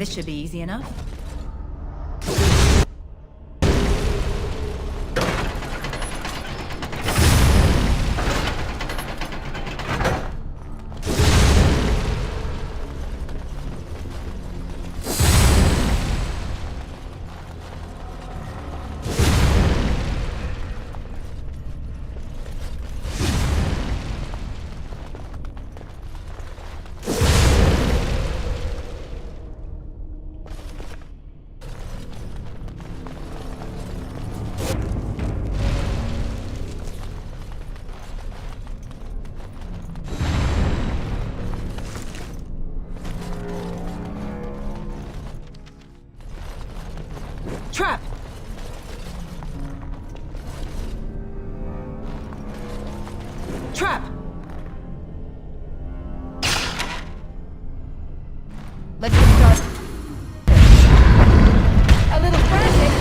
This should be easy enough. Trap! Trap! Let's get started. A little frantic,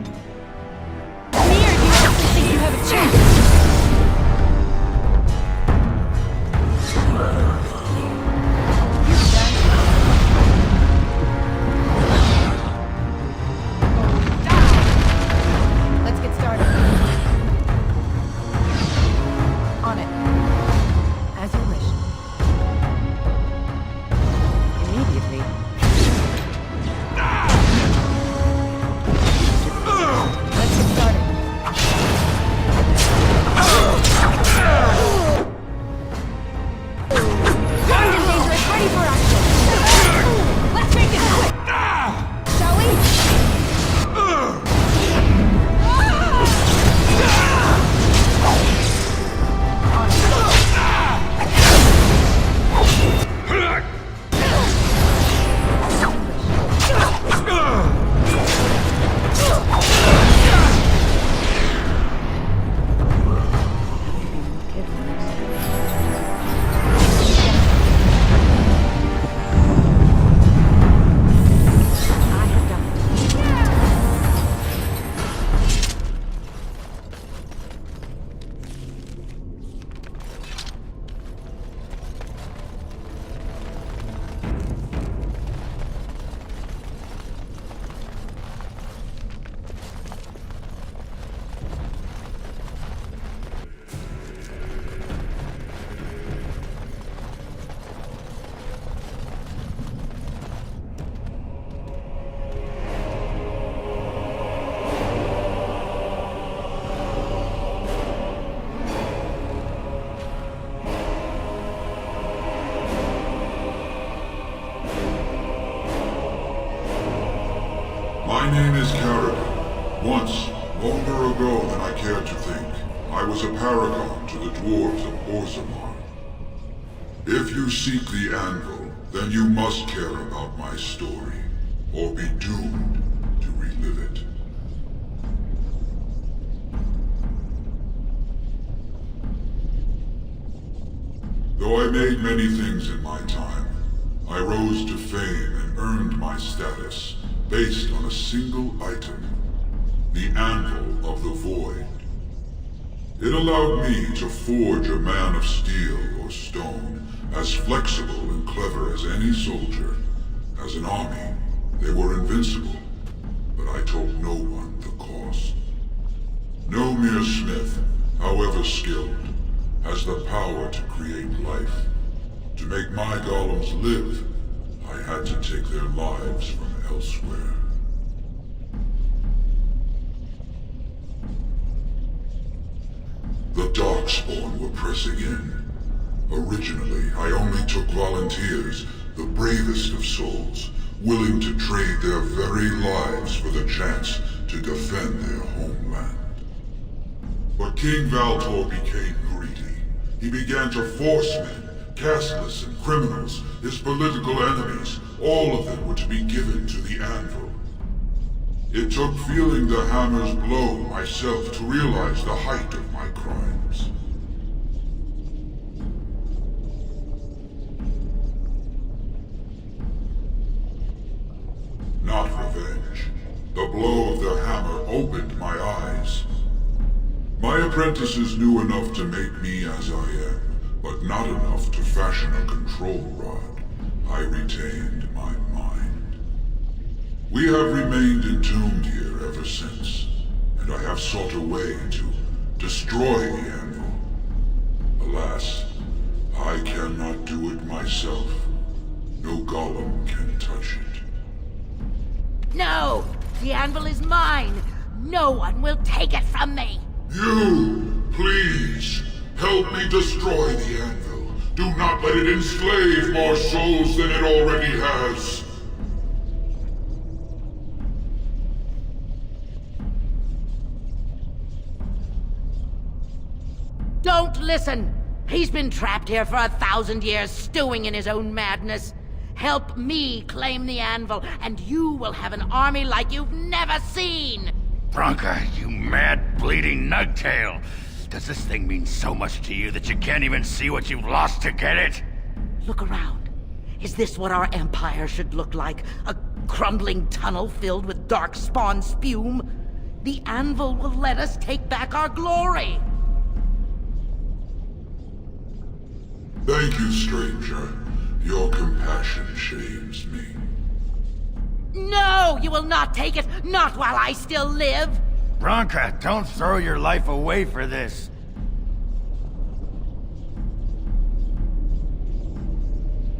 Me or do you actually think you have a chance? Let's get started. On it. As you wish. Immediately. Let's get started. Armed and dangerous, ready for action. Let's make this quick. Shall we? I have done it. My name is Carrigan. Once, longer ago than I cared to think, I was a paragon to the dwarves of Orzammar. If you seek the anvil, then you must care about my story, or be doomed to relive it. Though I made many things in my time, I rose to fame and earned my status based on a single item, the Anvil of the Void. It allowed me to forge a man of steel or stone, as flexible and clever as any soldier. As an army, they were invincible, but I told no one the cost. No mere smith, however skilled, has the power to create life. To make my golems live, I had to take their lives from elsewhere. The Darkspawn were pressing in. Originally, I only took volunteers, the bravest of souls, willing to trade their very lives for the chance to defend their homeland. But King Valtor became greedy. He began to force men, casteless and criminals, his political enemies. All of them were to be given to the Anvil. It took feeling the hammer's blow myself to realize the height of my crimes. Not revenge. The blow of the hammer opened my eyes. My apprentices knew enough to make me as I am, but not enough to fashion a control rod. I retained my mind. We have remained entombed here ever since, and I have sought a way to destroy the Anvil. Alas, I cannot do it myself. No golem can touch it. No! The anvil is mine! No one will take it from me! You, please, help me destroy the Anvil. Do not let it enslave more souls than it already has. Don't listen! He's been trapped here for 1,000 years, stewing in his own madness. Help me claim the anvil, and you will have an army like you've never seen! Branka, you mad, bleeding nugtail! Does this thing mean so much to you that you can't even see what you've lost to get it? Look around. Is this what our empire should look like? A crumbling tunnel filled with dark spawn spume? the anvil will let us take back our glory. Thank you, stranger. Your compassion shames me. No, you will not take it, not while I still live. Branka, don't throw your life away for this.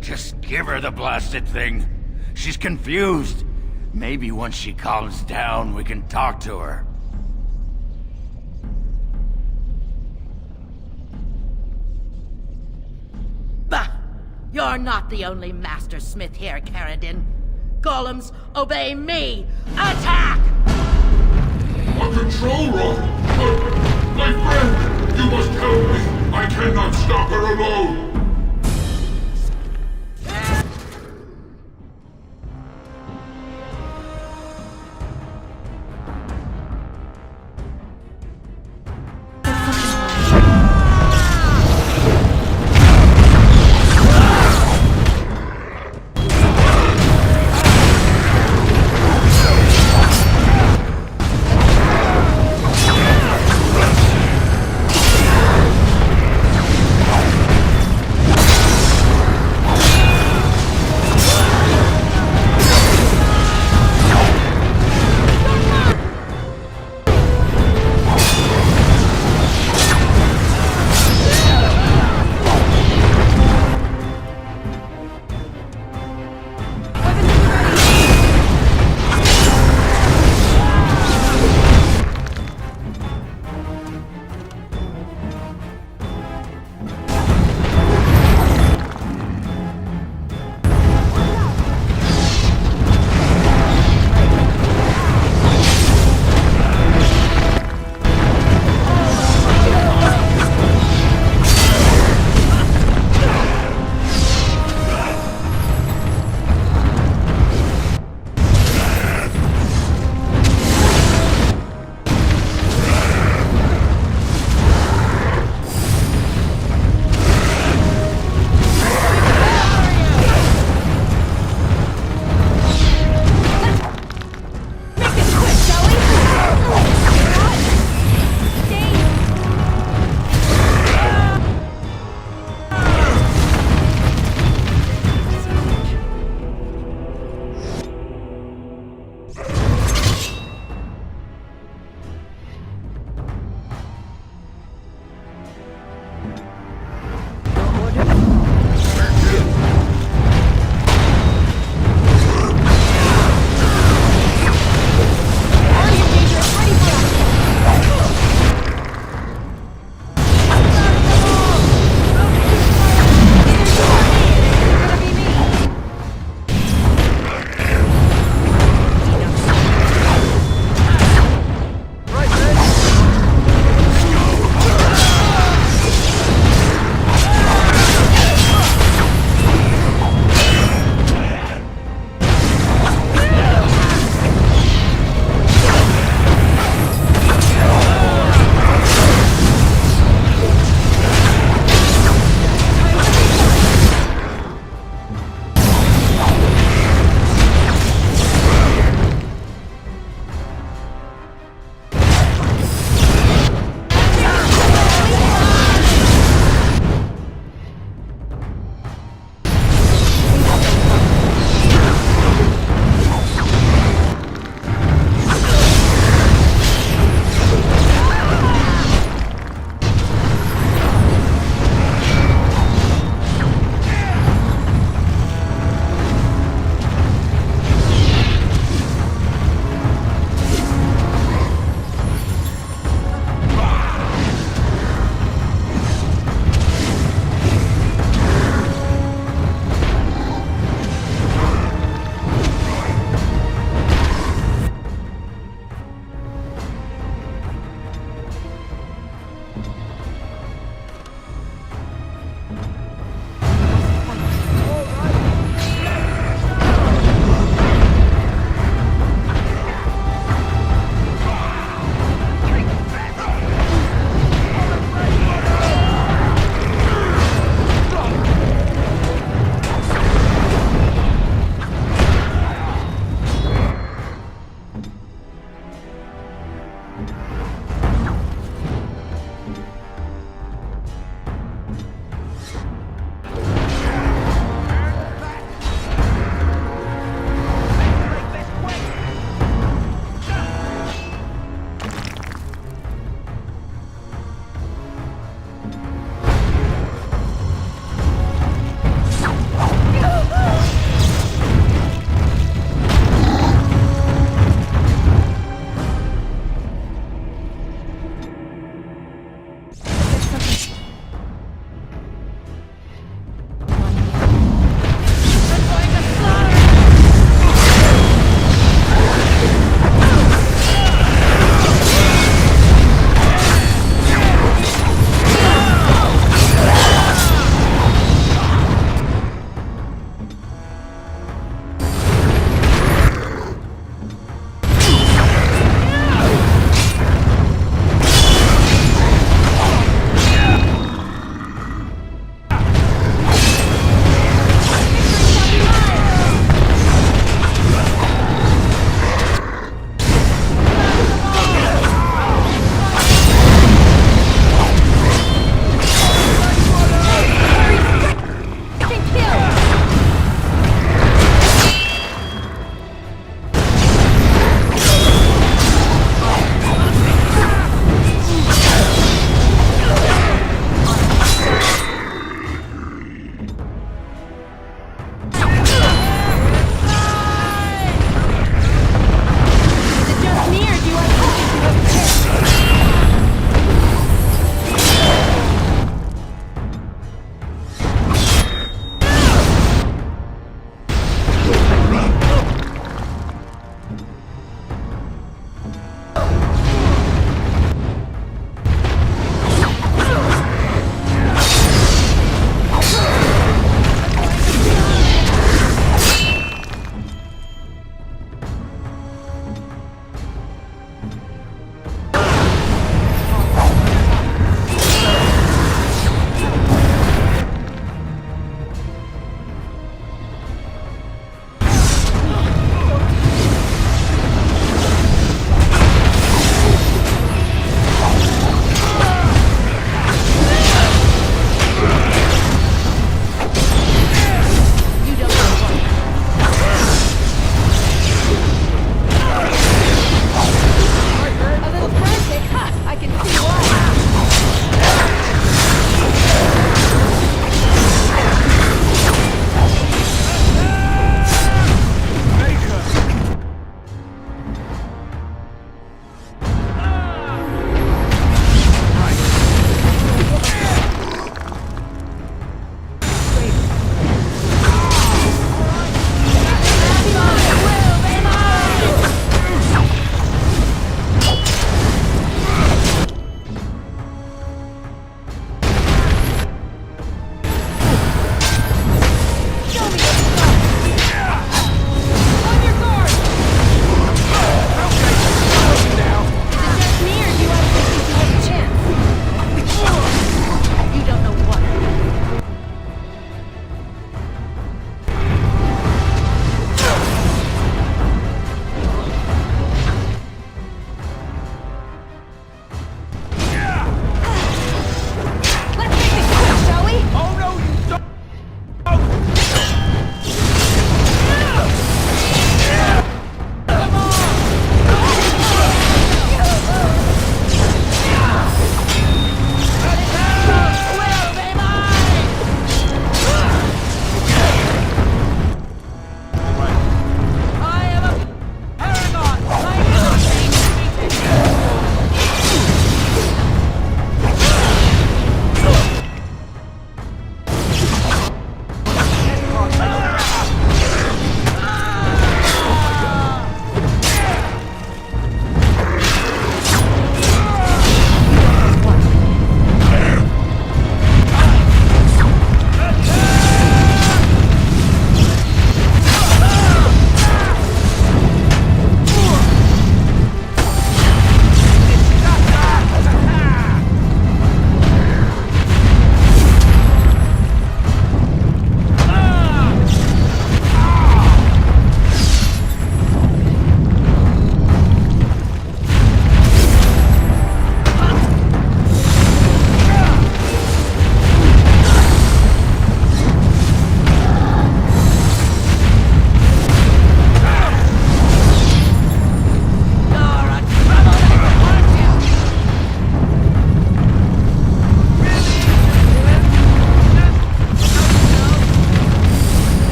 Just give her the blasted thing. She's confused. Maybe once she calms down, we can talk to her. Bah! You're not the only master smith here, Caradin. Golems, obey me! Attack! A control rod! My friend! You must help me! I cannot stop her alone!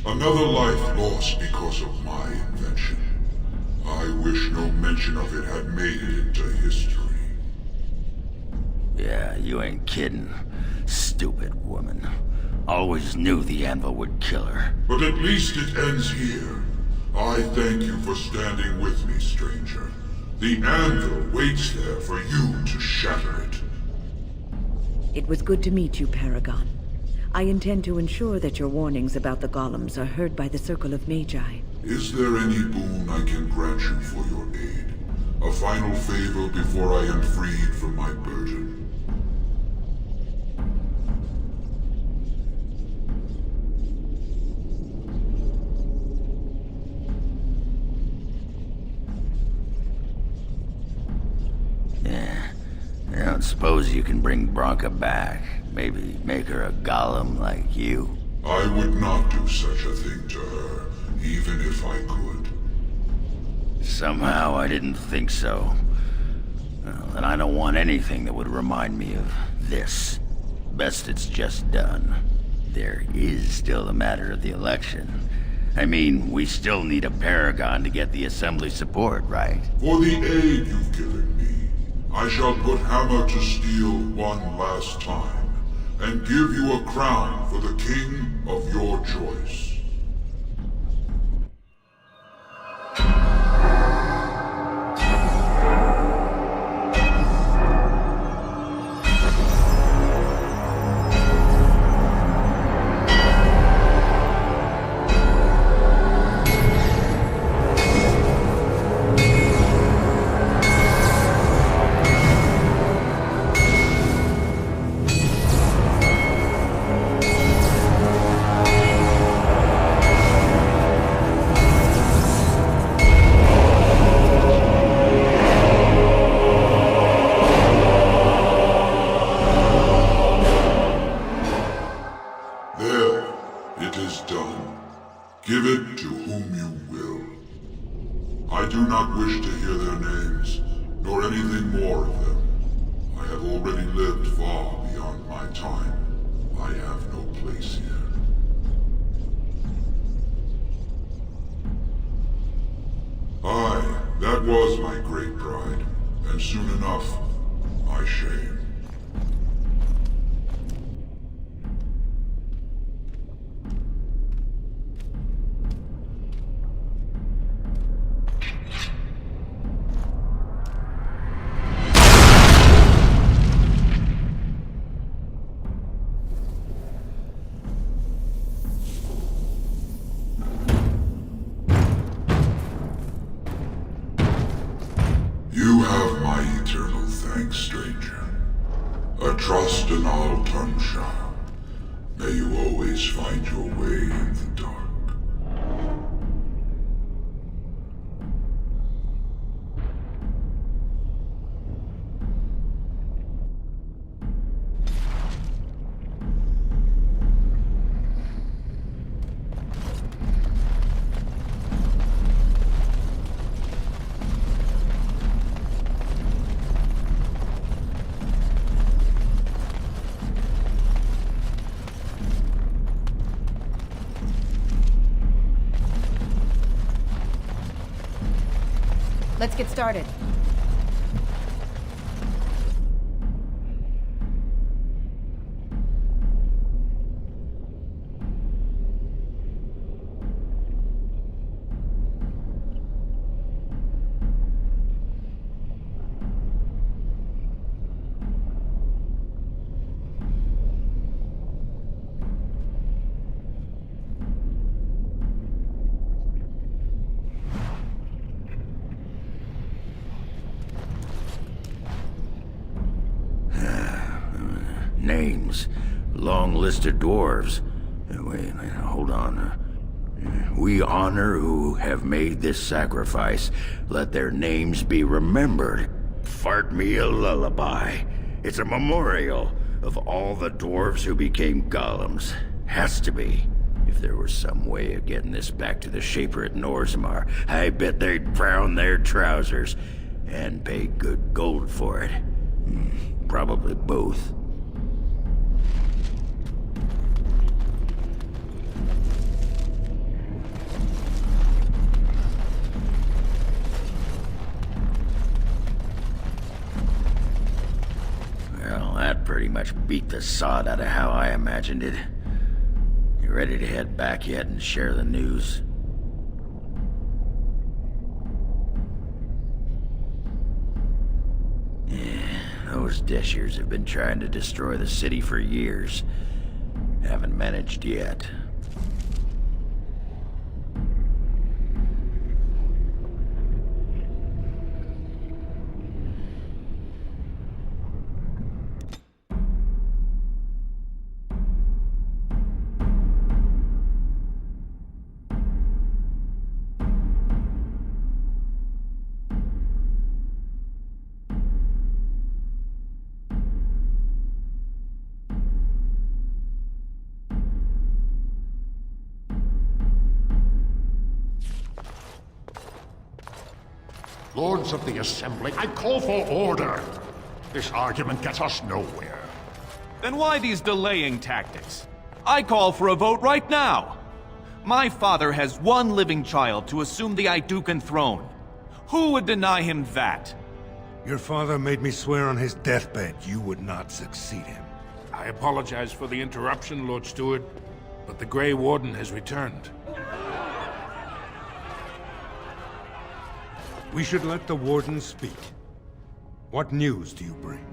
Another life lost because of my invention. I wish no mention of it had made it into history. Yeah, you ain't kidding. Stupid woman. Always knew the anvil would kill her. But at least it ends here. I thank you for standing with me, stranger. The anvil waits there for you to shatter it. It was good to meet you, Paragon. I intend to ensure that your warnings about the golems are heard by the Circle of Magi. Is there any boon I can grant you for your aid? A final favor before I am freed from my burden? I don't suppose you can bring Bronca back. Maybe make her a golem like you. I would not do such a thing to her, even if I could. Somehow I didn't think so. Well, and I don't want anything that would remind me of this. Best it's just done. There is still the matter of the election. I mean, we still need a Paragon to get the Assembly support, right? For the aid you've given me, I shall put Hammer to Steel one last time, and give you a crown for the king of your choice. Give it to whom you will. I do not wish to hear their names, nor anything more of them. I have already lived far beyond my time. I have no place here. Aye, that was my great pride, and soon enough, my shame. You have my eternal thanks, stranger. A trust in all Tunsha. May you always find your way in the dark. Let's get started. Names. Long list of dwarves. Wait, hold on. We honor who have made this sacrifice. Let their names be remembered. Fart me a lullaby. It's a memorial of all the dwarves who became golems. Has to be. If there was some way of getting this back to the Shaper at Norzimar, I bet they'd brown their trousers. And pay good gold for it. Probably both. pretty much beat the sod out of how I imagined it. You ready to head back yet and share the news? Yeah, those Deshers have been trying to destroy the city for years. Haven't managed yet. Lords of the Assembly, I call for order. This argument gets us nowhere. Then why these delaying tactics? I call for a vote right now. My father has one living child to assume the Aidukan throne. Who would deny him that? Your father made me swear on his deathbed you would not succeed him. I apologize for the interruption, Lord Steward, but the Grey Warden has returned. We should let the Warden speak. What news do you bring?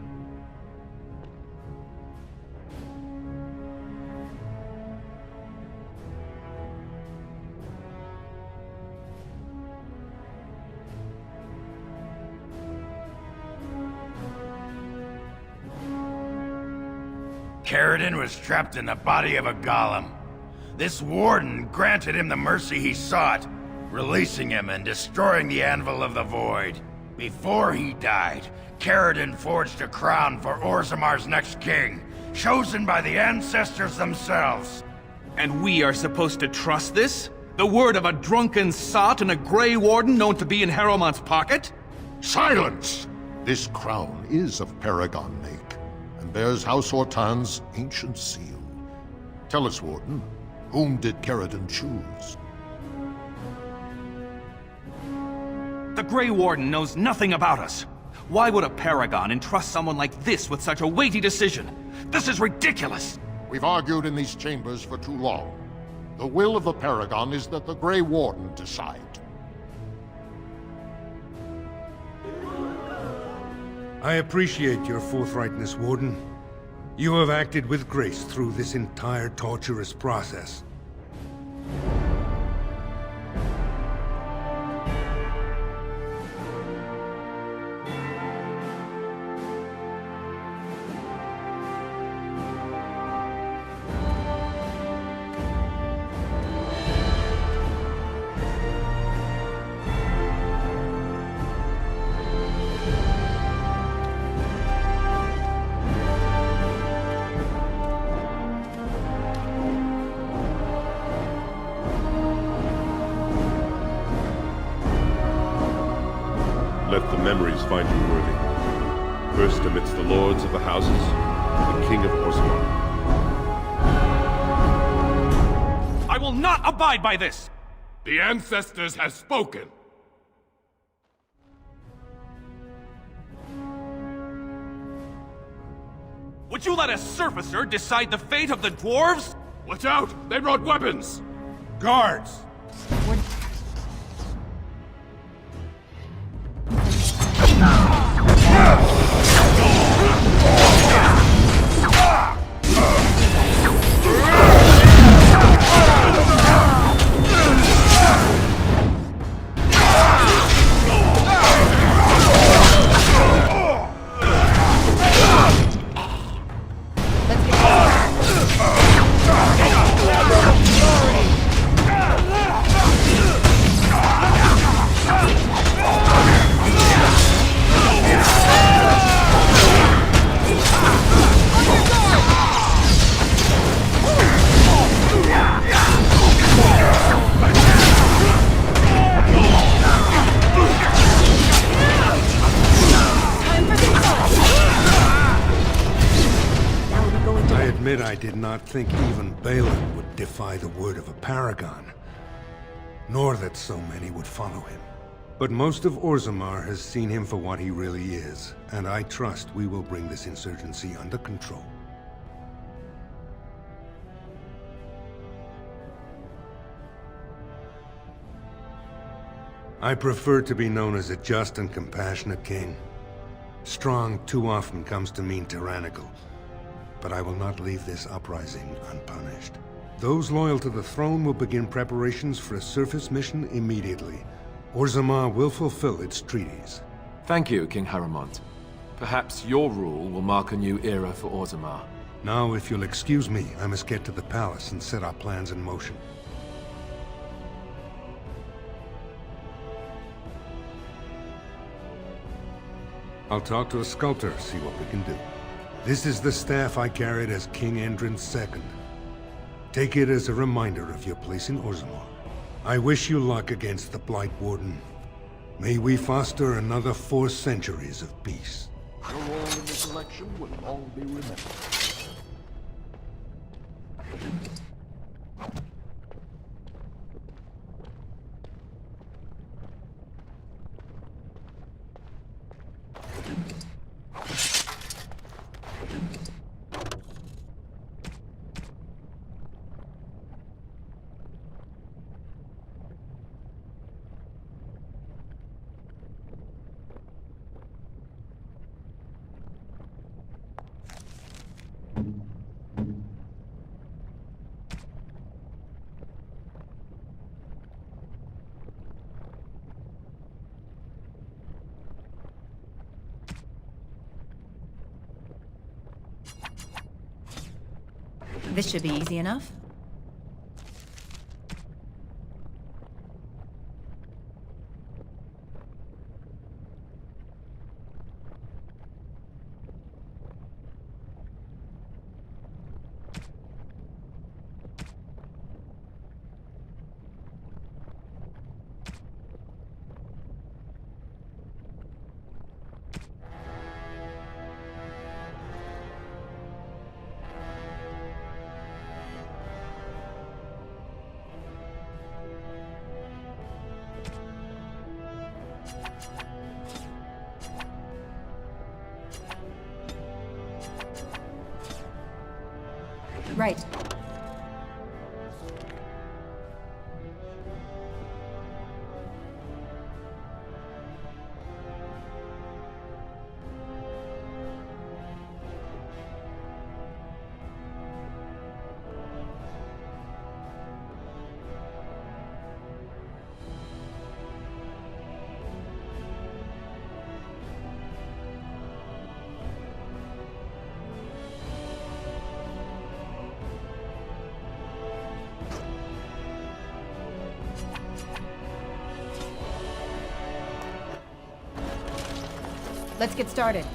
Caridin was trapped in the body of a golem. This Warden granted him the mercy he sought, releasing him and destroying the Anvil of the Void. Before he died, Caridin forged a crown for Orzammar's next king, chosen by the ancestors themselves. And we are supposed to trust this? The word of a drunken sot and a Grey Warden known to be in Harrowmont's pocket? Silence! This crown is of Paragon make, and bears House Hortan's ancient seal. Tell us, Warden, whom did Caridin choose? The Grey Warden knows nothing about us. Why would a Paragon entrust someone like this with such a weighty decision? This is ridiculous! We've argued in these chambers for too long. The will of the Paragon is that the Grey Warden decide. I appreciate your forthrightness, Warden. You have acted with grace through this entire torturous process. Let the memories find you worthy. First amidst the lords of the houses, the King of Orzammar. I will not abide by this! The ancestors have spoken. Would you let a surfacer decide the fate of the dwarves? Watch out! They brought weapons! Guards! I did not think even Balin would defy the word of a Paragon, nor that so many would follow him. But most of Orzammar has seen him for what he really is, and I trust we will bring this insurgency under control. I prefer to be known as a just and compassionate king. Strong too often comes to mean tyrannical, but I will not leave this uprising unpunished. Those loyal to the throne will begin preparations for a surface mission immediately. Orzammar will fulfill its treaties. Thank you, King Haramont. Perhaps your rule will mark a new era for Orzammar. Now, if you'll excuse me, I must get to the palace and set our plans in motion. I'll talk to a sculptor, see what we can do. This is the staff I carried as King Endrin II. Take it as a reminder of your place in Orzammar. I wish you luck against the Blight Warden. May we foster another 4 centuries of peace. Your role in this election will long be remembered. This should be easy enough. Right. Let's get started.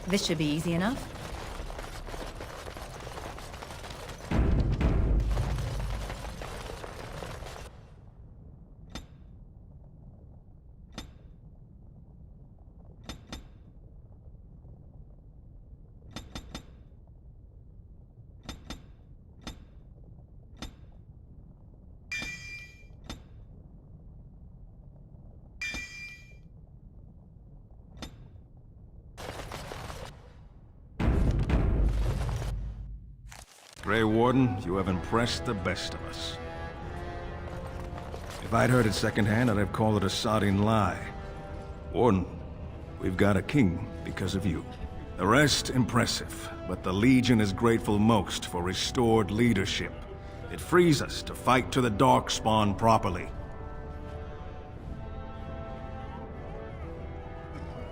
This should be easy enough. Grey Warden, you have impressed the best of us. If I'd heard it secondhand, I'd have called it a sodding lie. Warden, we've got a king because of you. The rest, impressive, but the Legion is grateful most for restored leadership. It frees us to fight to the Darkspawn properly.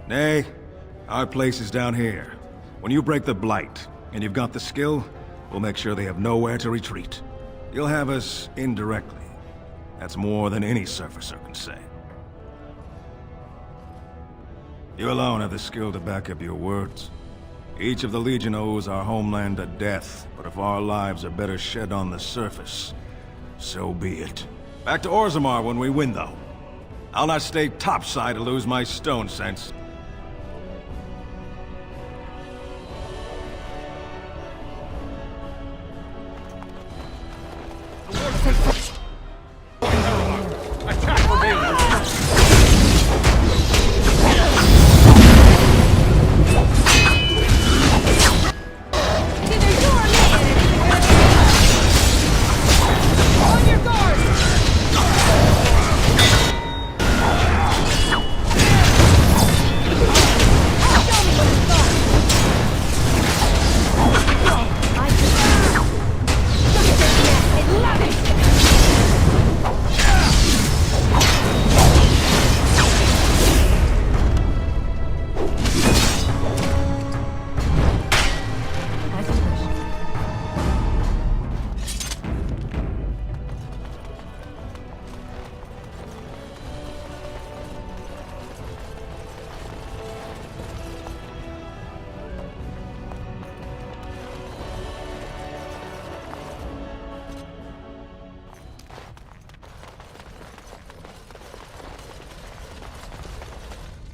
Nay, our place is down here. When you break the Blight, and you've got the skill, we'll make sure they have nowhere to retreat. You'll have us indirectly. That's more than any surfacer can say. You alone have the skill to back up your words. Each of the Legion owes our homeland a death, but if our lives are better shed on the surface, so be it. Back to Orzammar when we win, though. I'll not stay topside to lose my stone sense.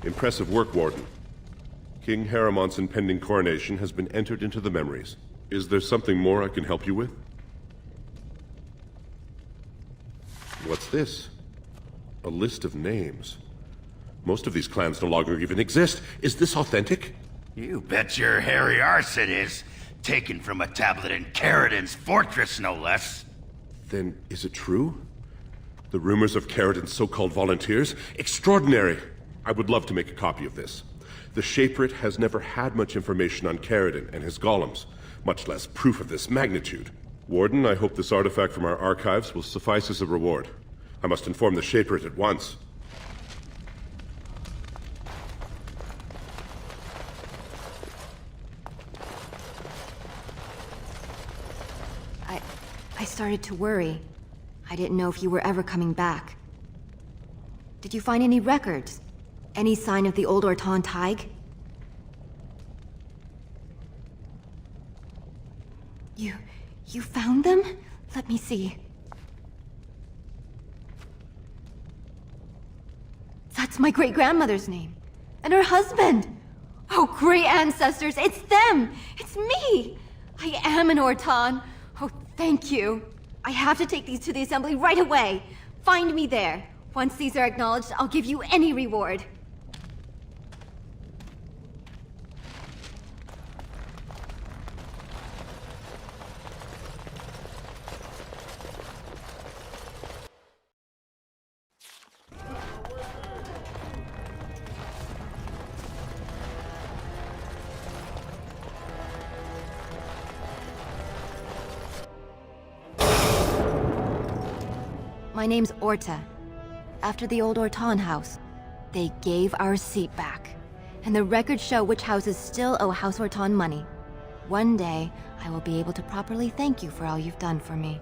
Impressive work, Warden. King Haramont's impending coronation has been entered into the memories. Is there something more I can help you with? What's this? A list of names. Most of these clans no longer even exist. Is this authentic? You bet your hairy arse it is. Taken from a tablet in Caridin's fortress, no less. Then is it true? The rumors of Caridin's so-called volunteers? Extraordinary! I would love to make a copy of this. The Shaperate has never had much information on Caridin and his golems, much less proof of this magnitude. Warden, I hope this artifact from our archives will suffice as a reward. I must inform the Shaperate at once. I started to worry. I didn't know if you were ever coming back. Did you find any records? Any sign of the old Ortan Taig? You found them? Let me see. That's my great-grandmother's name. And her husband! Oh, great ancestors, it's them! It's me! I am an Ortan. Oh, thank you. I have to take these to the Assembly right away. Find me there. Once these are acknowledged, I'll give you any reward. My name's Orta. After the old Ortan house, they gave our seat back. And the records show which houses still owe House Ortan money. One day, I will be able to properly thank you for all you've done for me.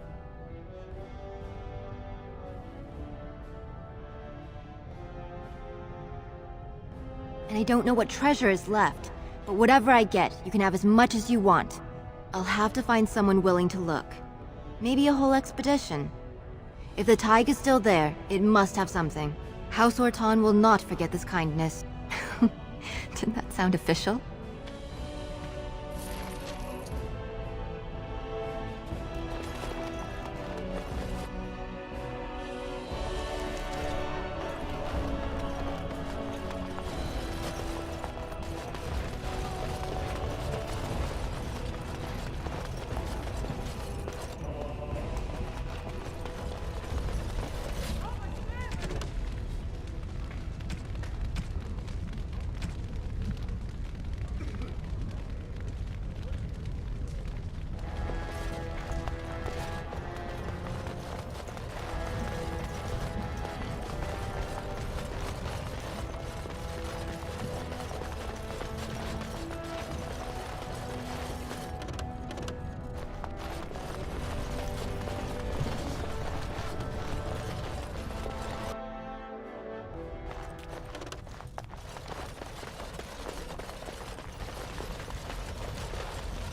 And I don't know what treasure is left, but whatever I get, you can have as much as you want. I'll have to find someone willing to look. Maybe a whole expedition. If the Taig is still there, it must have something. House Ortan will not forget this kindness. Didn't that sound official?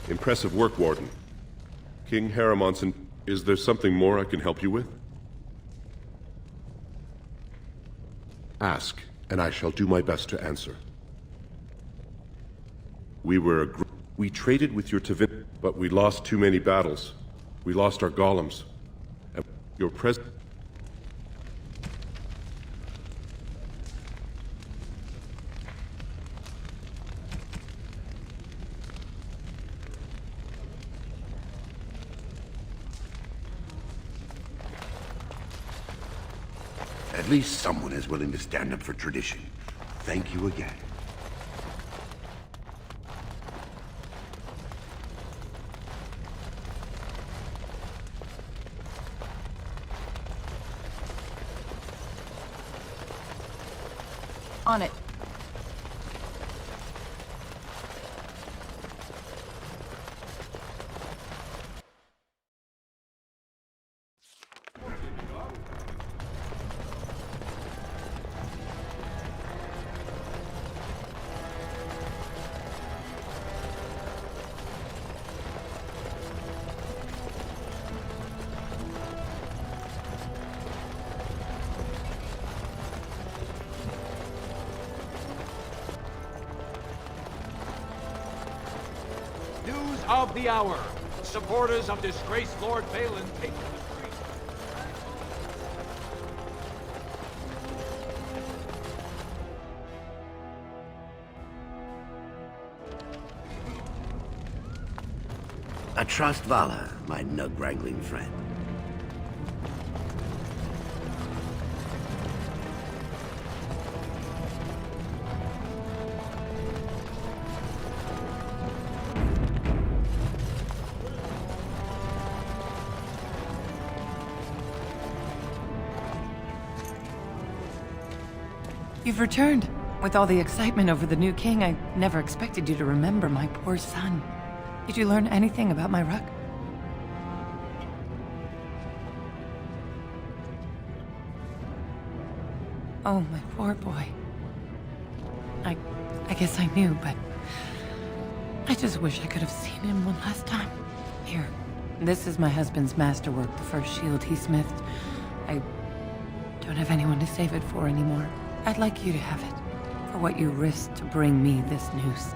Impressive work, Warden. King Haramont's Is there something more I can help you with? Ask, and I shall do my best to answer. We traded with your Tavin, but we lost too many battles. We lost our golems. And your president... At least someone is willing to stand up for tradition. Thank you again. On it. of the hour. Supporters of disgraced Lord Balin take to the streets. I trust Vala, my nug-wrangling friend. You've returned. With all the excitement over the new king, I never expected you to remember my poor son. Did you learn anything about my ruck? Oh, my poor boy. I guess I knew, but I just wish I could have seen him one last time. Here, this is my husband's masterwork, the first shield he smithed. I don't have anyone to save it for anymore. I'd like you to have it, for what you risked to bring me this news.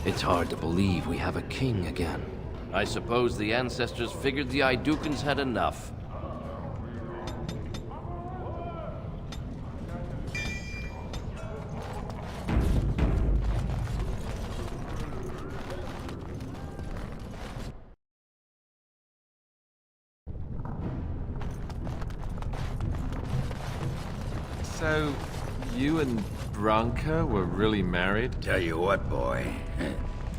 It's hard to believe we have a king again. I suppose the ancestors figured the Aedukans had enough. So, you and Branka were really married? Tell you what, boy.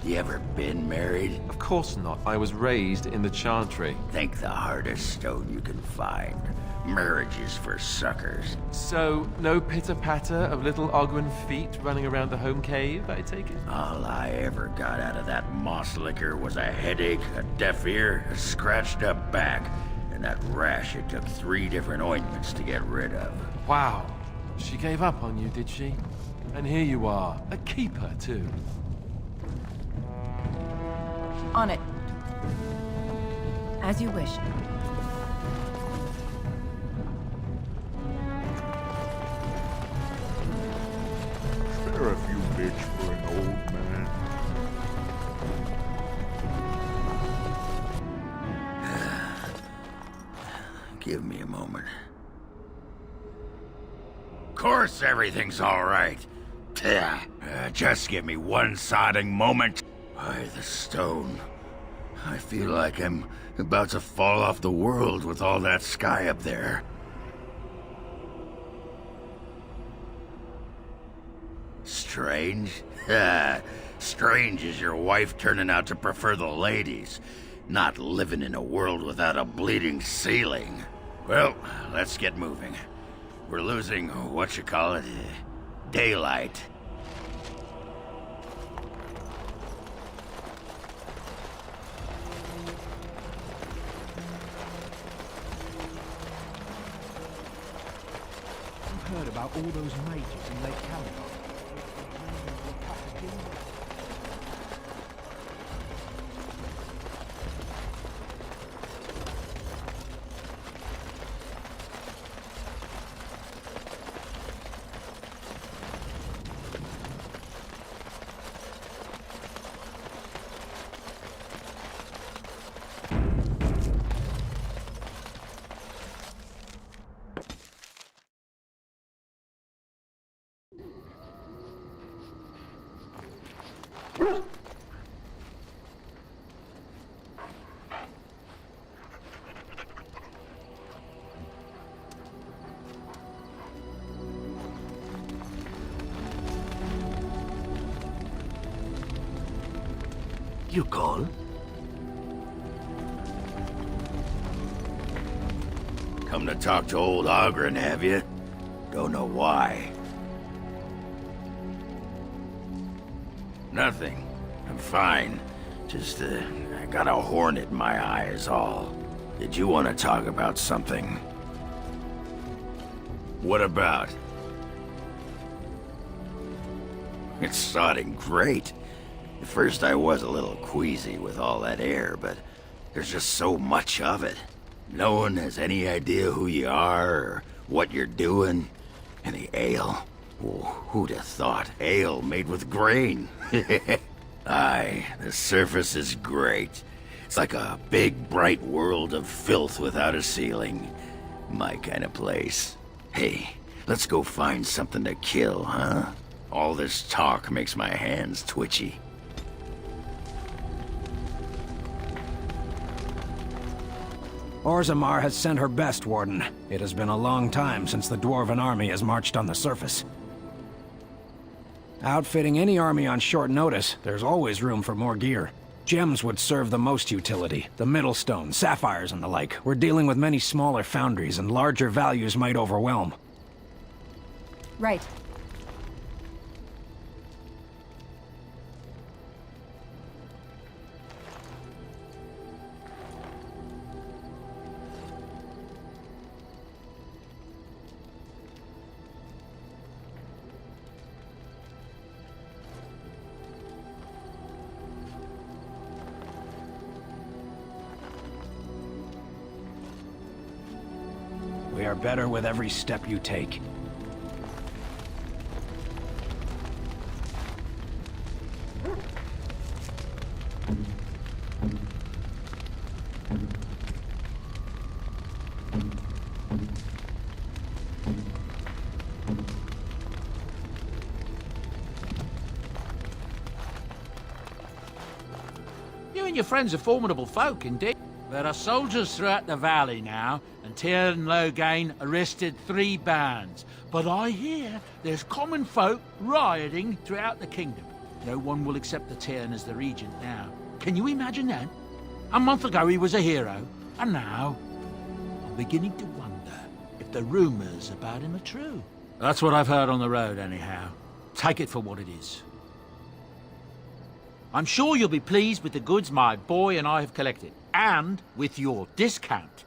You ever been married? Of course not. I was raised in the Chantry. Think the hardest stone you can find. Marriage is for suckers. So, no pitter-patter of little Ogren feet running around the home cave, I take it? All I ever got out of that moss liquor was a headache, a deaf ear, a scratched up back, and that rash it took 3 different ointments to get rid of. Wow. She gave up on you, did she? And here you are, a keeper, too. On it. As you wish. Spare a few bits for an old man. Give me a moment. Of course everything's all right. Just give me one sodding moment. By the stone. I feel like I'm about to fall off the world with all that sky up there. Strange? Strange is your wife turning out to prefer the ladies, not living in a world without a bleeding ceiling. Well, let's get moving. We're losing, daylight. Heard about all those mages in Lake Camelot. You call? Come to talk to old Ogren, have you? Don't know why. Nothing. I'm fine. Just, I got a hornet in my eye is all. Did you want to talk about something? What about? It's sodding great. At first I was a little queasy with all that air, but there's just so much of it. No one has any idea who you are or what you're doing. And the ale. Oh, who'd have thought? Ale made with grain. Aye, the surface is great. It's like a big, bright world of filth without a ceiling. My kind of place. Hey, let's go find something to kill, huh? All this talk makes my hands twitchy. Orzammar has sent her best, Warden. It has been a long time since the Dwarven army has marched on the surface. Outfitting any army on short notice, there's always room for more gear. Gems would serve the most utility. The Middlestone, sapphires and the like. We're dealing with many smaller foundries, and larger values might overwhelm. Right. We are better with every step you take. You and your friends are formidable folk, indeed. There are soldiers throughout the valley now, and Tiernan Loghain arrested 3 bands. But I hear there's common folk rioting throughout the kingdom. No one will accept the Tiernan as the regent now. Can you imagine that? A month ago he was a hero, and now I'm beginning to wonder if the rumors about him are true. That's what I've heard on the road, anyhow. Take it for what it is. I'm sure you'll be pleased with the goods my boy and I have collected, and with your discount.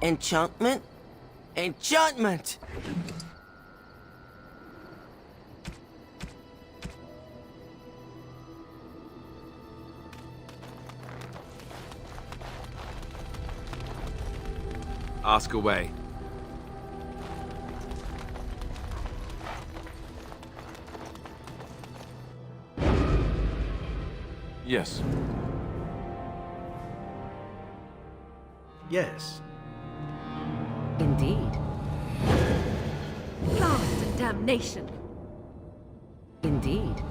Enchantment? Enchantment! Ask away. Yes. Yes. Indeed. Blast and damnation! Indeed.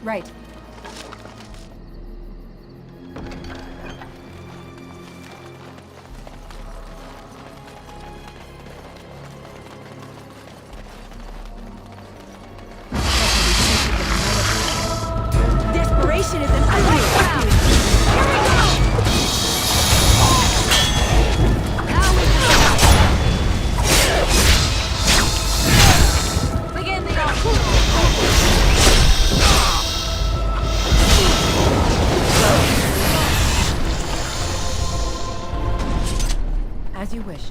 Right. Desperation is an underground. Begin the As you wish.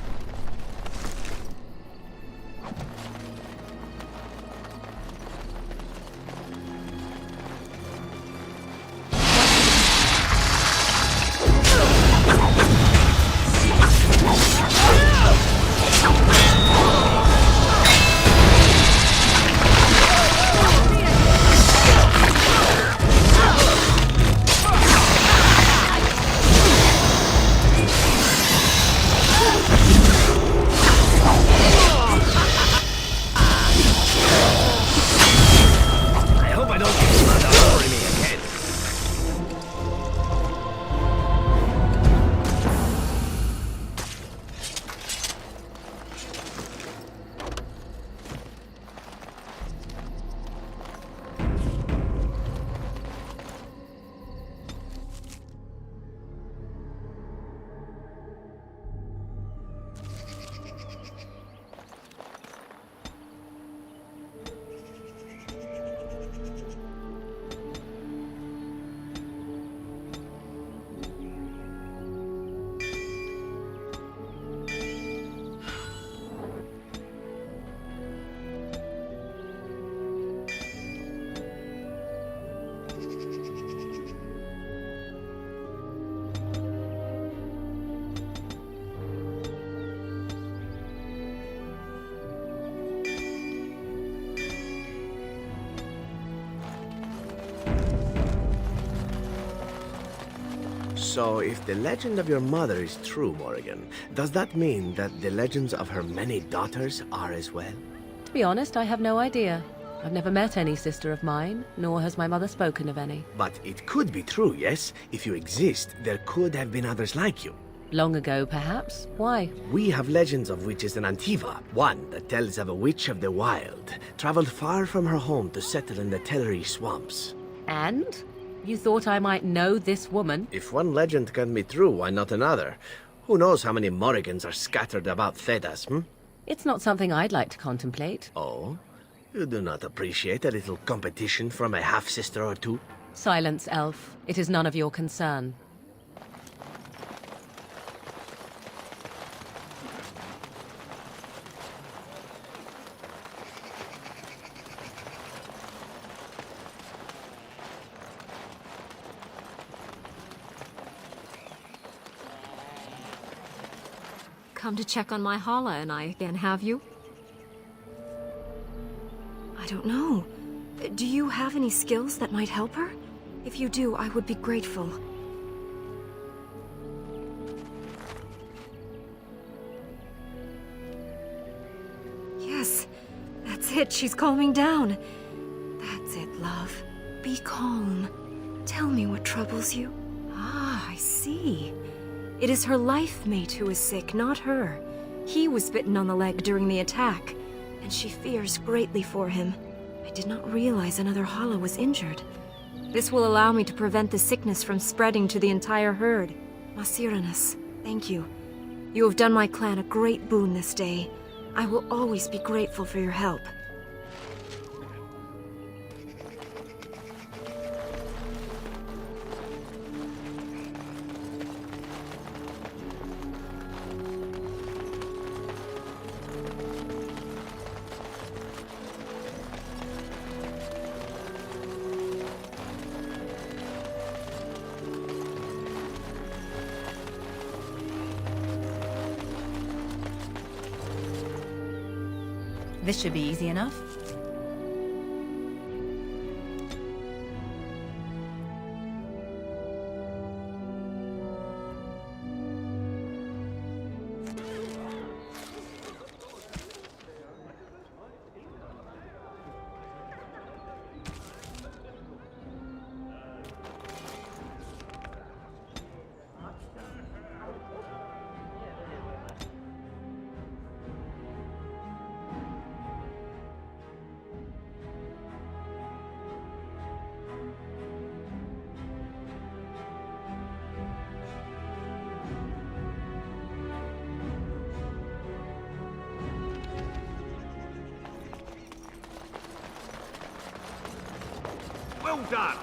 I hope I don't get blood all over me again. So, if the legend of your mother is true, Morrigan, does that mean that the legends of her many daughters are as well? To be honest, I have no idea. I've never met any sister of mine, nor has my mother spoken of any. But it could be true, yes? If you exist, there could have been others like you. Long ago, perhaps. Why? We have legends of witches in Antiva. One that tells of a witch of the wild, traveled far from her home to settle in the Tellery swamps. And? You thought I might know this woman? If one legend can be true, why not another? Who knows how many Morrigans are scattered about Thedas, hmm? It's not something I'd like to contemplate. Oh? You do not appreciate a little competition from a half-sister or two? Silence, elf. It is none of your concern. Come to check on my Hala and I again, have you? I don't know. Do you have any skills that might help her? If you do, I would be grateful. Yes, that's it. She's calming down. That's it, love. Be calm. Tell me what troubles you. Ah, I see. It is her life mate who is sick, not her. He was bitten on the leg during the attack, and she fears greatly for him. I did not realize another Hala was injured. This will allow me to prevent the sickness from spreading to the entire herd. Masiranus, thank you. You have done my clan a great boon this day. I will always be grateful for your help. This should be easy enough. Well done!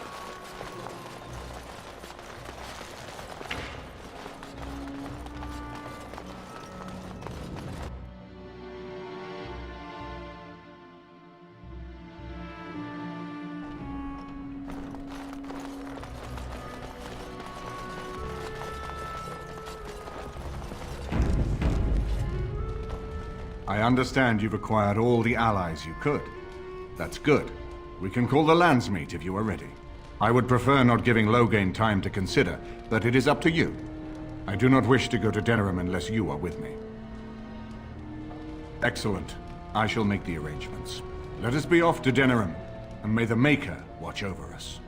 I understand you've acquired all the allies you could. That's good. We can call the Landsmeet if you are ready. I would prefer not giving Loghain time to consider, but it is up to you. I do not wish to go to Denerim unless you are with me. Excellent. I shall make the arrangements. Let us be off to Denerim, and may the Maker watch over us.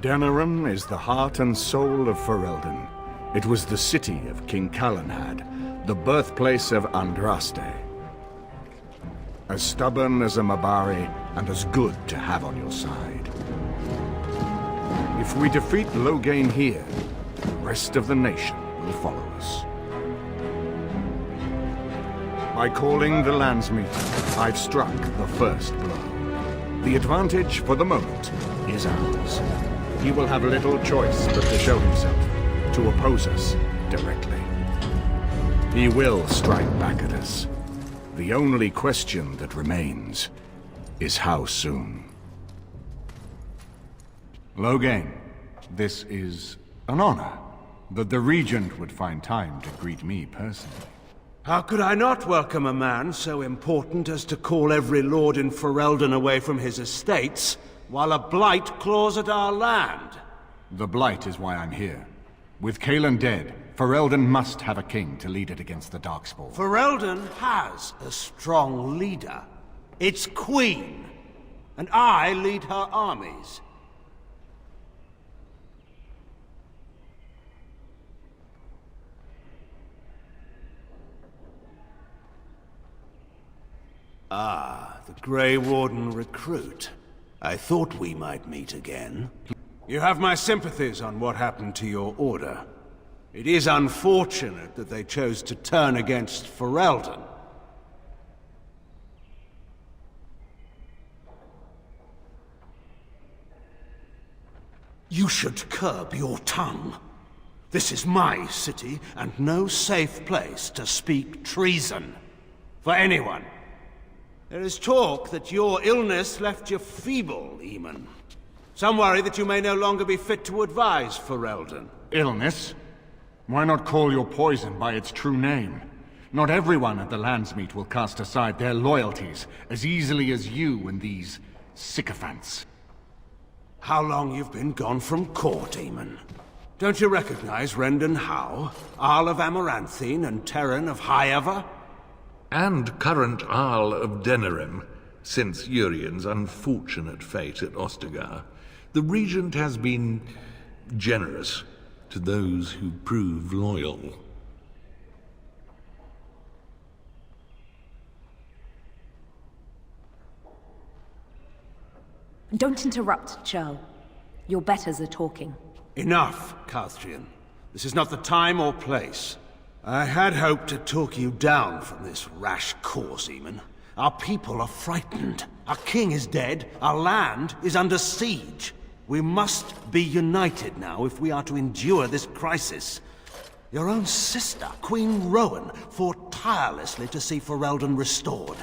Denerim is the heart and soul of Ferelden. It was the city of King Calenhad, the birthplace of Andraste. As stubborn as a Mabari, and as good to have on your side. If we defeat Loghain here, the rest of the nation will follow us. By calling the Landsmeet, I've struck the first blow. The advantage, for the moment, is ours. He will have little choice but to show himself, to oppose us directly. He will strike back at us. The only question that remains is how soon. Loghain, this is an honor that the Regent would find time to greet me personally. How could I not welcome a man so important as to call every lord in Ferelden away from his estates, while a blight claws at our land? The blight is why I'm here. With Cailan dead, Ferelden must have a king to lead it against the Darkspawn. Ferelden has a strong leader. Its queen. And I lead her armies. Ah, the Grey Warden recruit. I thought we might meet again. You have my sympathies on what happened to your order. It is unfortunate that they chose to turn against Ferelden. You should curb your tongue. This is my city, and no safe place to speak treason. For anyone. There is talk that your illness left you feeble, Eamon. Some worry that you may no longer be fit to advise Ferelden. Illness? Why not call your poison by its true name? Not everyone at the Landsmeet will cast aside their loyalties as easily as you and these sycophants. How long you've been gone from court, Eamon? Don't you recognize Rendon Howe, Arl of Amaranthine, and Terran of Highever? And current Arl of Denerim, since Urien's unfortunate fate at Ostagar. The Regent has been generous to those who prove loyal. Don't interrupt, Churl. Your betters are talking. Enough, Calthrian. This is not the time or place. I had hoped to talk you down from this rash course, Eamon. Our people are frightened. Our king is dead. Our land is under siege. We must be united now if we are to endure this crisis. Your own sister, Queen Rowan, fought tirelessly to see Ferelden restored.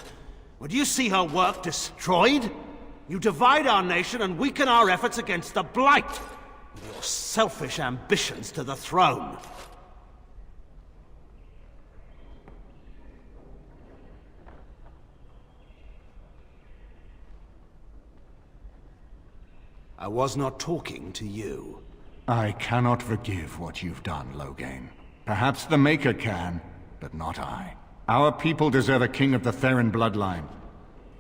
Would you see her work destroyed? You divide our nation and weaken our efforts against the Blight, with your selfish ambitions to the throne. I was not talking to you. I cannot forgive what you've done, Loghain. Perhaps the Maker can, but not I. Our people deserve a king of the Theron bloodline.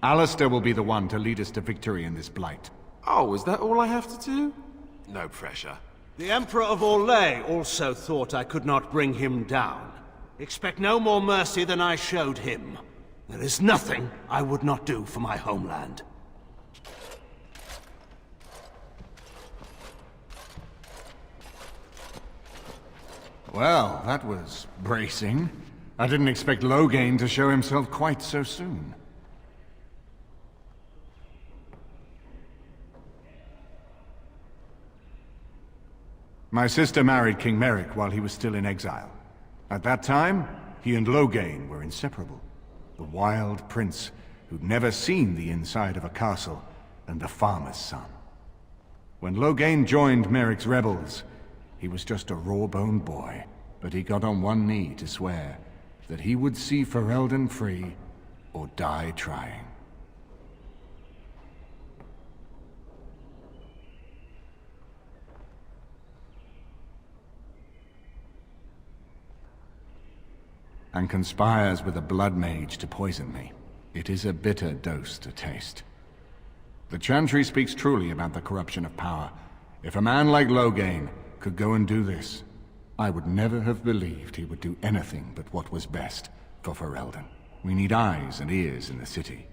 Alistair will be the one to lead us to victory in this blight. Oh, is that all I have to do? No pressure. The Emperor of Orlais also thought I could not bring him down. Expect no more mercy than I showed him. There is nothing I would not do for my homeland. Well, that was bracing. I didn't expect Loghain to show himself quite so soon. My sister married King Merrick while he was still in exile. At that time, he and Loghain were inseparable. The wild prince who'd never seen the inside of a castle and the farmer's son. When Loghain joined Merrick's rebels, he was just a raw-boned boy, but he got on one knee to swear that he would see Ferelden free or die trying. And conspires with a blood mage to poison me. It is a bitter dose to taste. The Chantry speaks truly about the corruption of power. If a man like Loghain could go and do this, I would never have believed he would do anything but what was best for Ferelden. We need eyes and ears in the city.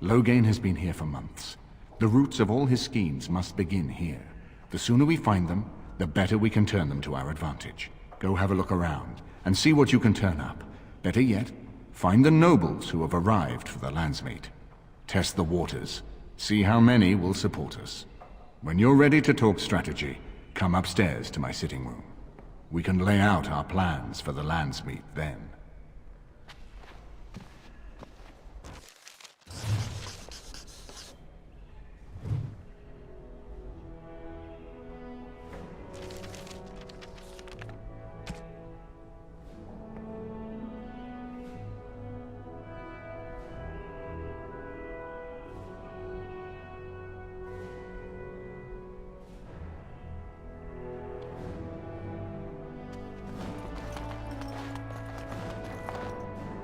Loghain has been here for months. The roots of all his schemes must begin here. The sooner we find them, the better we can turn them to our advantage. Go have a look around, and see what you can turn up. Better yet, find the nobles who have arrived for the Landsmeet. Test the waters. See how many will support us. When you're ready to talk strategy, come upstairs to my sitting room. We can lay out our plans for the Landsmeet then.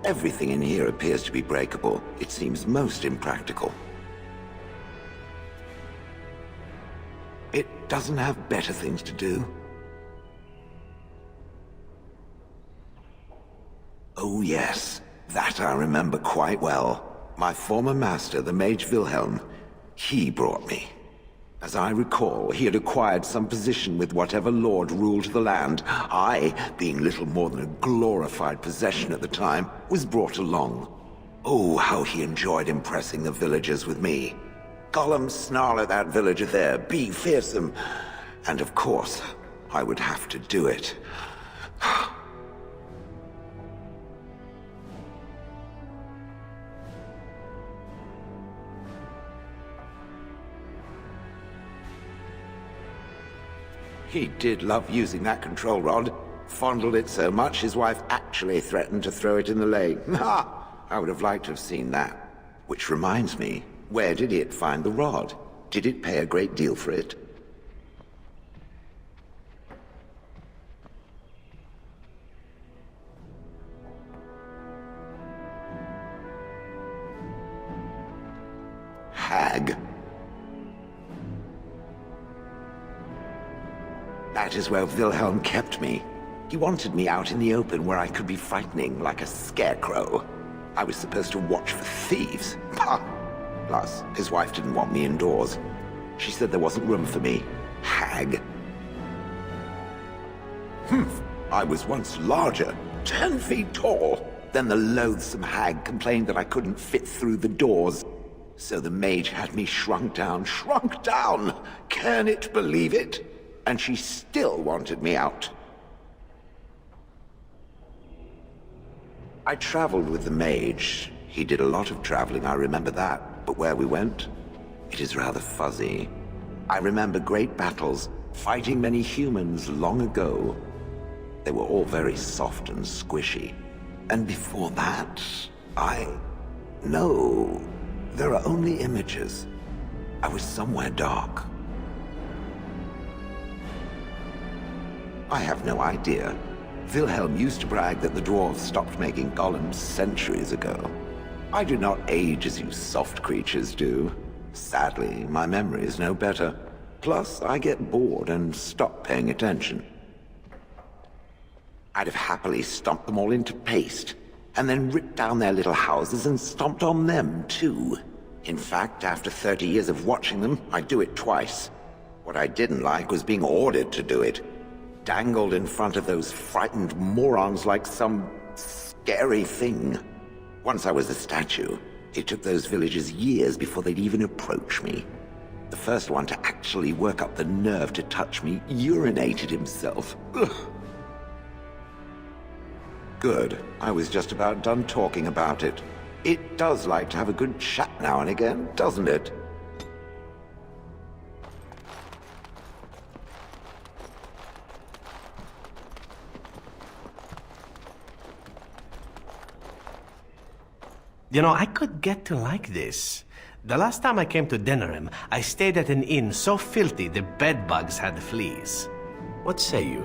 Everything in here appears to be breakable. It seems most impractical. It doesn't have better things to do. Oh yes, that I remember quite well. My former master, the Mage Wilhelm, he brought me. As I recall, he had acquired some position with whatever lord ruled the land. I, being little more than a glorified possession at the time, was brought along. Oh, how he enjoyed impressing the villagers with me. Gollum, snarl at that villager there, be fearsome. And of course, I would have to do it. He did love using that control rod. Fondled it so much, his wife actually threatened to throw it in the lake. Ha! I would have liked to have seen that. Which reminds me, where did it find the rod? Did it pay a great deal for it? Hag. That is where Wilhelm kept me. He wanted me out in the open where I could be frightening like a scarecrow. I was supposed to watch for thieves. Pah! Plus, his wife didn't want me indoors. She said there wasn't room for me. Hag. Humph! I was once larger, 10 feet tall. Then the loathsome hag complained that I couldn't fit through the doors. So the mage had me shrunk down. Can it believe it? And she still wanted me out. I traveled with the mage. He did a lot of traveling, I remember that. But where we went, it is rather fuzzy. I remember great battles, fighting many humans long ago. They were all very soft and squishy. And before that, No, there are only images. I was somewhere dark. I have no idea. Wilhelm used to brag that the dwarves stopped making golems centuries ago. I do not age as you soft creatures do. Sadly, my memory is no better. Plus, I get bored and stop paying attention. I'd have happily stomped them all into paste, and then ripped down their little houses and stomped on them, too. In fact, after 30 years of watching them, I'd do it twice. What I didn't like was being ordered to do it. Dangled in front of those frightened morons like some scary thing. Once I was a statue, it took those villagers years before they'd even approach me. The first one to actually work up the nerve to touch me urinated himself. Ugh. Good. I was just about done talking about it. It does like to have a good chat now and again, doesn't it? You know, I could get to like this. The last time I came to Denerim, I stayed at an inn so filthy the bedbugs had fleas. What say you?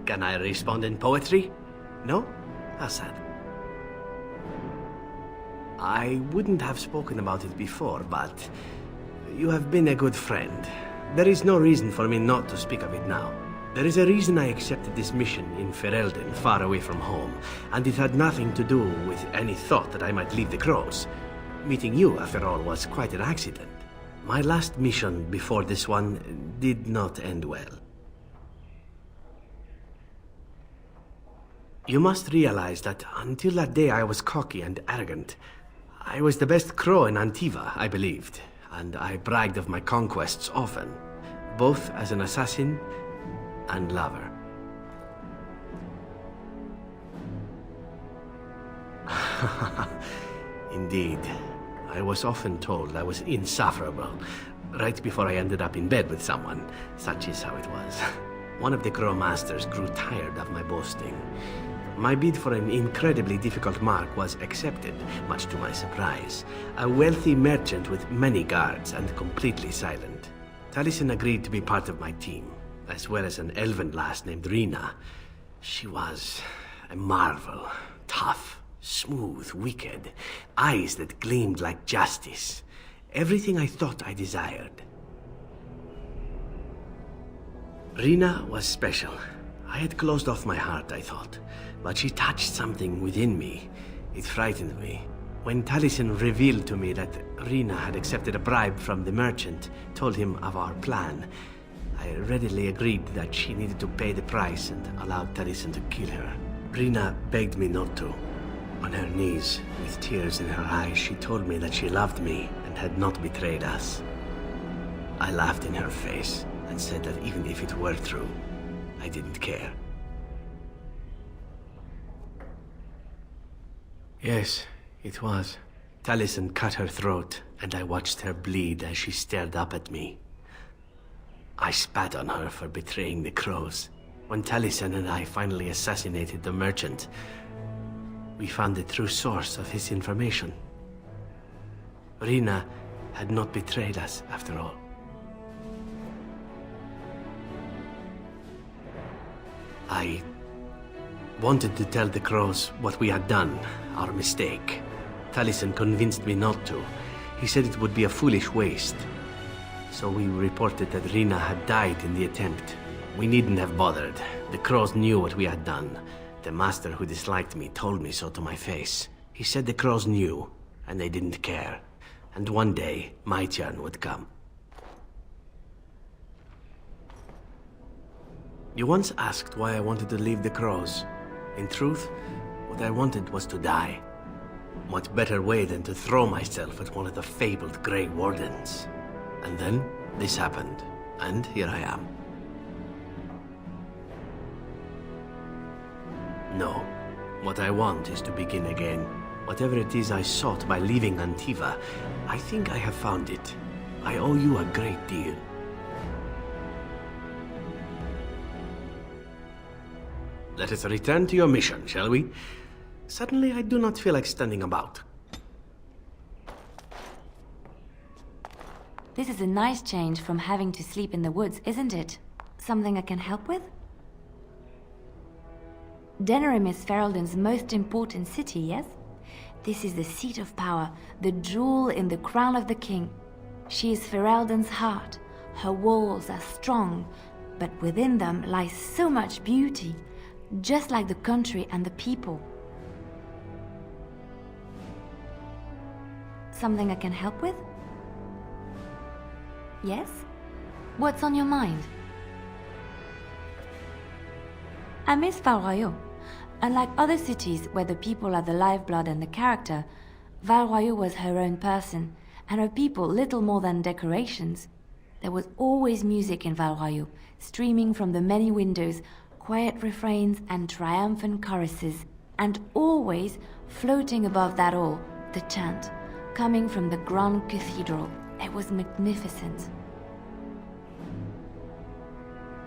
Can I respond in poetry? No? How sad. I wouldn't have spoken about it before, but you have been a good friend. There is no reason for me not to speak of it now. There is a reason I accepted this mission in Ferelden, far away from home, and it had nothing to do with any thought that I might leave the Crows. Meeting you, after all, was quite an accident. My last mission before this one did not end well. You must realize that until that day I was cocky and arrogant. I was the best crow in Antiva, I believed, and I bragged of my conquests often, both as an assassin and lover. Indeed, I was often told I was insufferable, right before I ended up in bed with someone. Such is how it was. One of the Crow Masters grew tired of my boasting. My bid for an incredibly difficult mark was accepted, much to my surprise. A wealthy merchant with many guards and completely silent. Taliesin agreed to be part of my team, as well as an elven lass named Rina. She was a marvel. Tough, smooth, wicked. Eyes that gleamed like justice. Everything I thought I desired. Rina was special. I had closed off my heart, I thought. But she touched something within me. It frightened me. When Taliesin revealed to me that Rina had accepted a bribe from the merchant, told him of our plan, I readily agreed that she needed to pay the price and allowed Taliesin to kill her. Rina begged me not to. On her knees, with tears in her eyes, she told me that she loved me and had not betrayed us. I laughed in her face and said that even if it were true, I didn't care. Yes, it was. Taliesin cut her throat, and I watched her bleed as she stared up at me. I spat on her for betraying the Crows. When Taliesin and I finally assassinated the merchant, we found the true source of his information. Rina had not betrayed us, after all. I wanted to tell the Crows what we had done, our mistake. Taliesin convinced me not to. He said it would be a foolish waste. So we reported that Rina had died in the attempt. We needn't have bothered. The Crows knew what we had done. The master who disliked me told me so to my face. He said the Crows knew, and they didn't care. And one day, my turn would come. You once asked why I wanted to leave the Crows. In truth, what I wanted was to die. What better way than to throw myself at one of the fabled Grey Wardens? And then, this happened, and here I am. No, what I want is to begin again. Whatever it is I sought by leaving Antiva, I think I have found it. I owe you a great deal. Let us return to your mission, shall we? Suddenly, I do not feel like standing about. This is a nice change from having to sleep in the woods, isn't it? Something I can help with? Denerim is Ferelden's most important city, yes? This is the seat of power, the jewel in the crown of the king. She is Ferelden's heart. Her walls are strong, but within them lies so much beauty, just like the country and the people. Something I can help with? Yes? What's on your mind? I miss Val Royeaux. Unlike other cities where the people are the lifeblood and the character, Val Royeaux was her own person, and her people little more than decorations. There was always music in Val Royeaux, streaming from the many windows, quiet refrains and triumphant choruses, and always, floating above that all, the chant, coming from the Grand Cathedral. It was magnificent.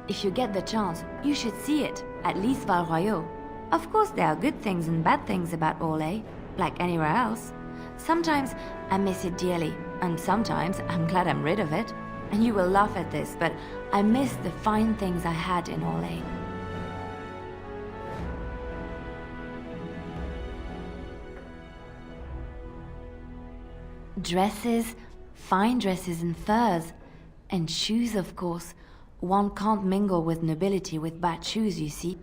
If you get the chance, you should see it, at least Val Royeaux. Of course, there are good things and bad things about Orlais, like anywhere else. Sometimes I miss it dearly, and sometimes I'm glad I'm rid of it. And you will laugh at this, but I miss the fine things I had in Orlais. Dresses, fine dresses and furs, and shoes, of course. One can't mingle with nobility with bad shoes, you see.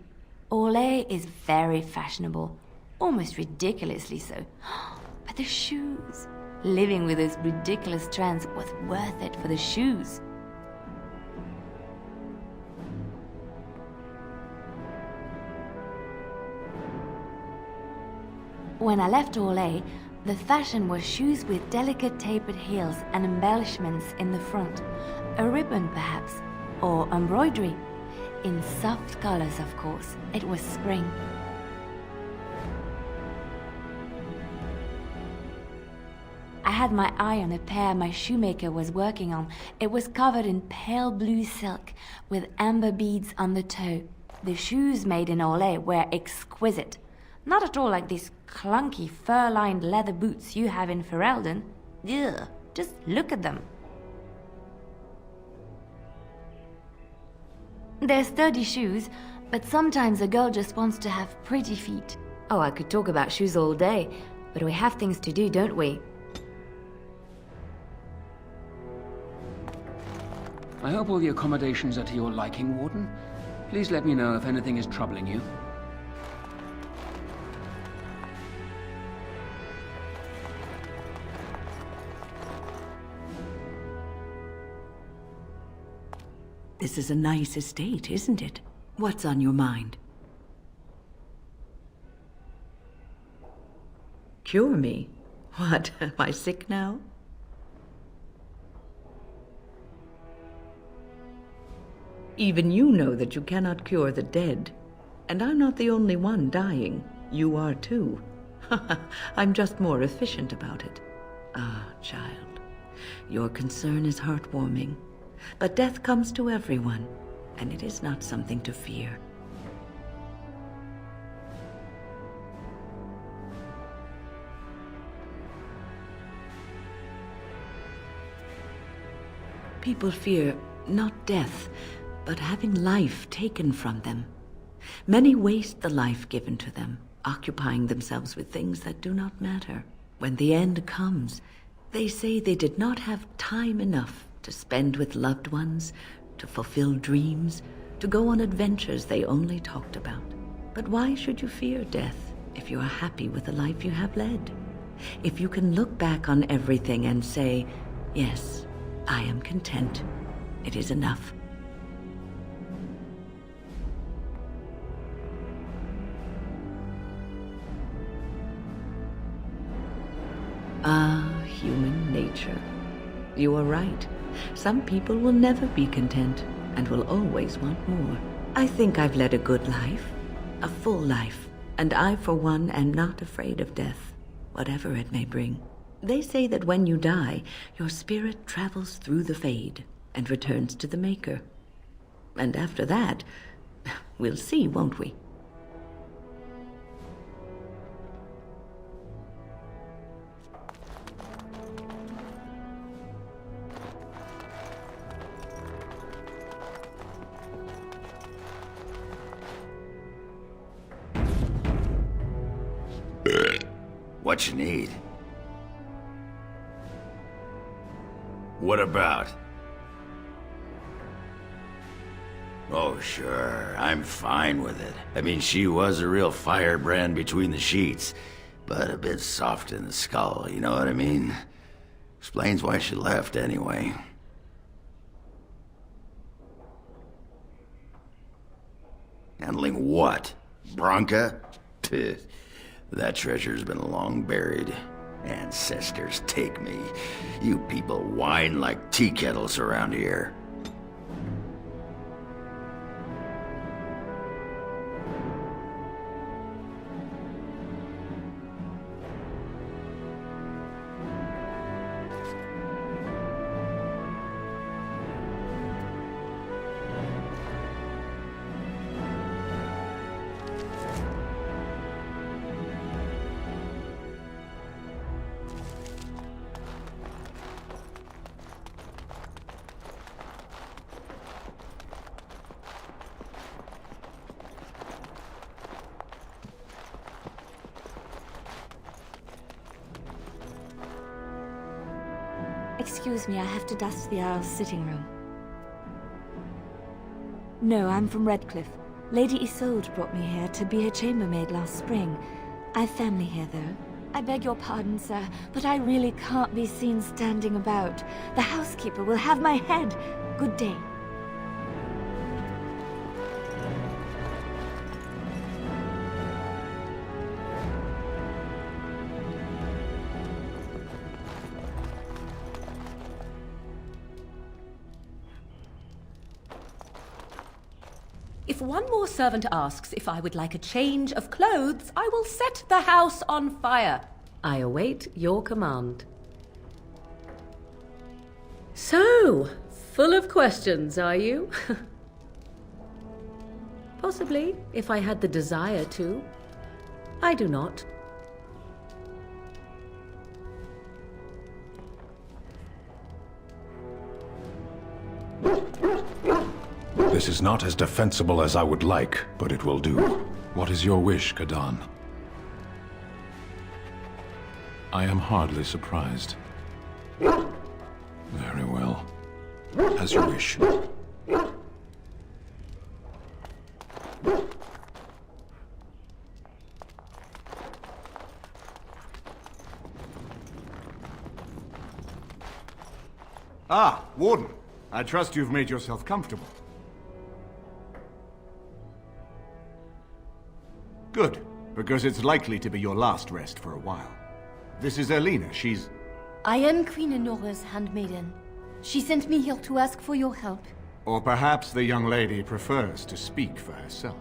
Orlais is very fashionable, almost ridiculously so. But the shoes, living with those ridiculous trends was worth it for the shoes. When I left Orlais, the fashion was shoes with delicate tapered heels and embellishments in the front, a ribbon perhaps, or embroidery. In soft colors, of course. It was spring. I had my eye on a pair my shoemaker was working on. It was covered in pale blue silk, with amber beads on the toe. The shoes made in Orlais were exquisite. Not at all like these clunky fur-lined leather boots you have in Ferelden. Ugh, just look at them. They're sturdy shoes, but sometimes a girl just wants to have pretty feet. Oh, I could talk about shoes all day, but we have things to do, don't we? I hope all the accommodations are to your liking, Warden. Please let me know if anything is troubling you. This is a nice estate, isn't it? What's on your mind? Cure me? What, am I sick now? Even you know that you cannot cure the dead. And I'm not the only one dying. You are too. I'm just more efficient about it. Ah, child. Your concern is heartwarming. But death comes to everyone, and it is not something to fear. People fear not death, but having life taken from them. Many waste the life given to them, occupying themselves with things that do not matter. When the end comes, they say they did not have time enough to spend with loved ones, to fulfill dreams, to go on adventures they only talked about. But why should you fear death if you are happy with the life you have led? If you can look back on everything and say, yes, I am content. It is enough. Ah, human nature. You are right. Some people will never be content and will always want more. I think I've led a good life, a full life, and I, for one, am not afraid of death, whatever it may bring. They say that when you die, your spirit travels through the Fade and returns to the Maker. And after that, we'll see, won't we? What you need? What about? Oh, sure. I'm fine with it. I mean, she was a real firebrand between the sheets, but a bit soft in the skull, you know what I mean? Explains why she left, anyway. Handling what? Branka? That treasure's been long buried. Ancestors take me. You people whine like tea kettles around here. Excuse me, I have to dust the Earl's sitting room. No, I'm from Redcliffe. Lady Isolde brought me here to be her chambermaid last spring. I've family here, though. I beg your pardon, sir, but I really can't be seen standing about. The housekeeper will have my head. Good day. If one more servant asks if I would like a change of clothes, I will set the house on fire. I await your command. So, full of questions, are you? Possibly, if I had the desire to. I do not. This is not as defensible as I would like, but it will do. What is your wish, Kadan? I am hardly surprised. Very well. As you wish. Ah, Warden. I trust you've made yourself comfortable. Good, because it's likely to be your last rest for a while. This is Erlina. She's... I am Queen Enora's handmaiden. She sent me here to ask for your help. Or perhaps the young lady prefers to speak for herself.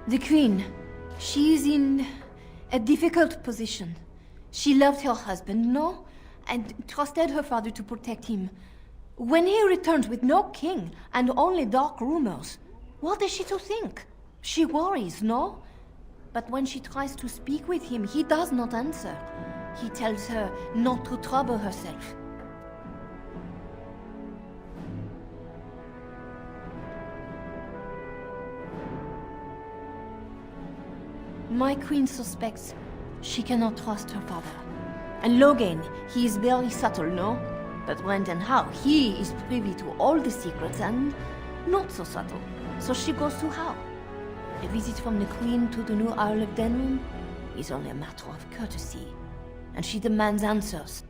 The Queen, she is in a difficult position. She loved her husband, no? And trusted her father to protect him. When he returned with no king and only dark rumors, what is she to think? She worries, no? But when she tries to speak with him, he does not answer. He tells her not to trouble herself. My queen suspects she cannot trust her father. And Logain, he is very subtle, no? But Brendan Howe, he is privy to all the secrets and not so subtle. So she goes to Howe. A visit from the queen to the new Isle of Denrim is only a matter of courtesy. And she demands answers.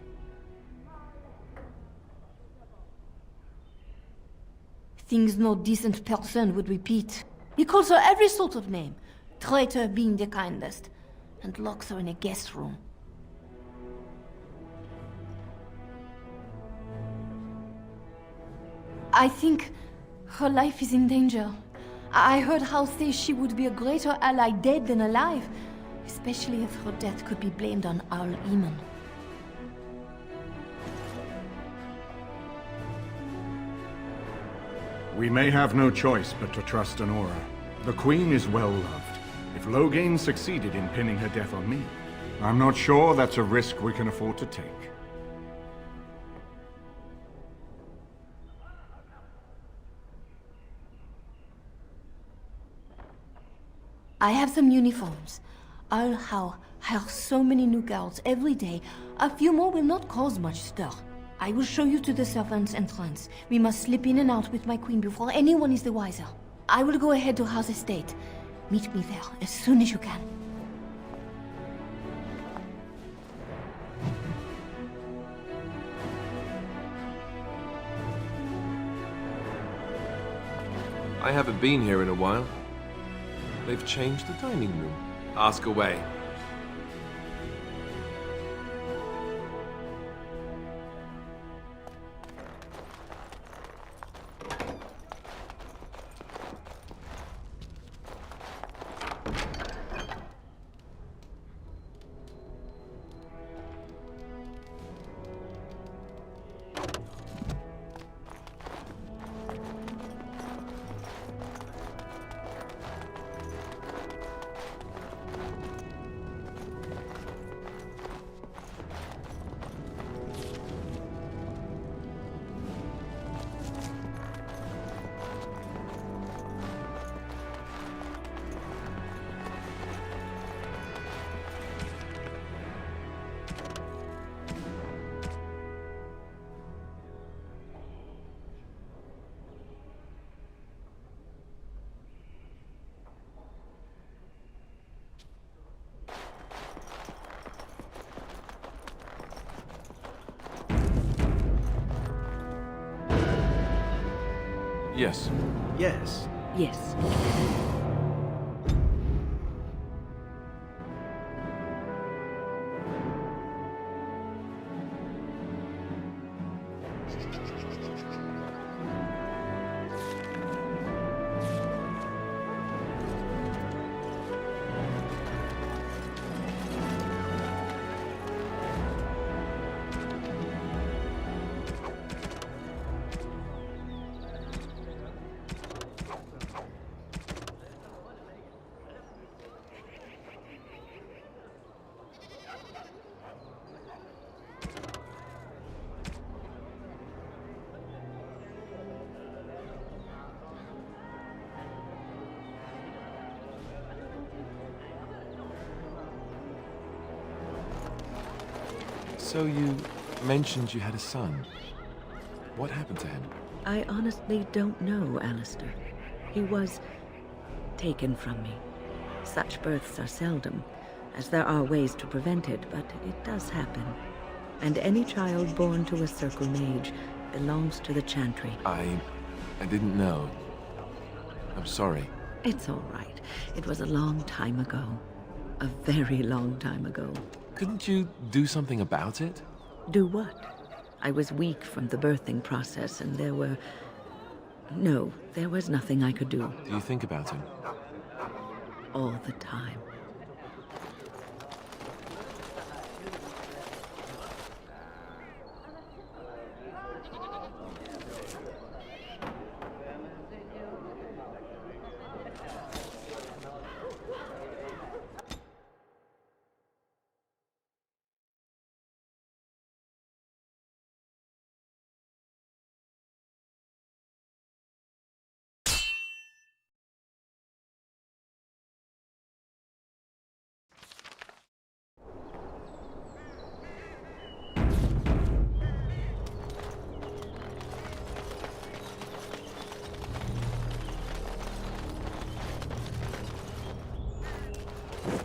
Things no decent person would repeat. He calls her every sort of name. Traitor being the kindest. And locks her in a guest room. I think her life is in danger. I heard Howe say she would be a greater ally dead than alive, especially if her death could be blamed on Arl Eamon. We may have no choice but to trust Enora. The Queen is well loved. If Logain succeeded in pinning her death on me, I'm not sure that's a risk we can afford to take. I have some uniforms. I'll hire so many new girls every day. A few more will not cause much stir. I will show you to the servants' entrance. We must slip in and out with my queen before anyone is the wiser. I will go ahead to House Estate. Meet me there as soon as you can. I haven't been here in a while. They've changed the dining room. Ask away. Yes. Yes. Yes. So you mentioned you had a son. What happened to him? I honestly don't know, Alistair. He was taken from me. Such births are seldom, as there are ways to prevent it, but it does happen. And any child born to a Circle Mage belongs to the Chantry. I didn't know. I'm sorry. It's all right. It was a long time ago. A very long time ago. Couldn't you do something about it? Do what? I was weak from the birthing process, and there were... No, there was nothing I could do. Do you think about him? All the time.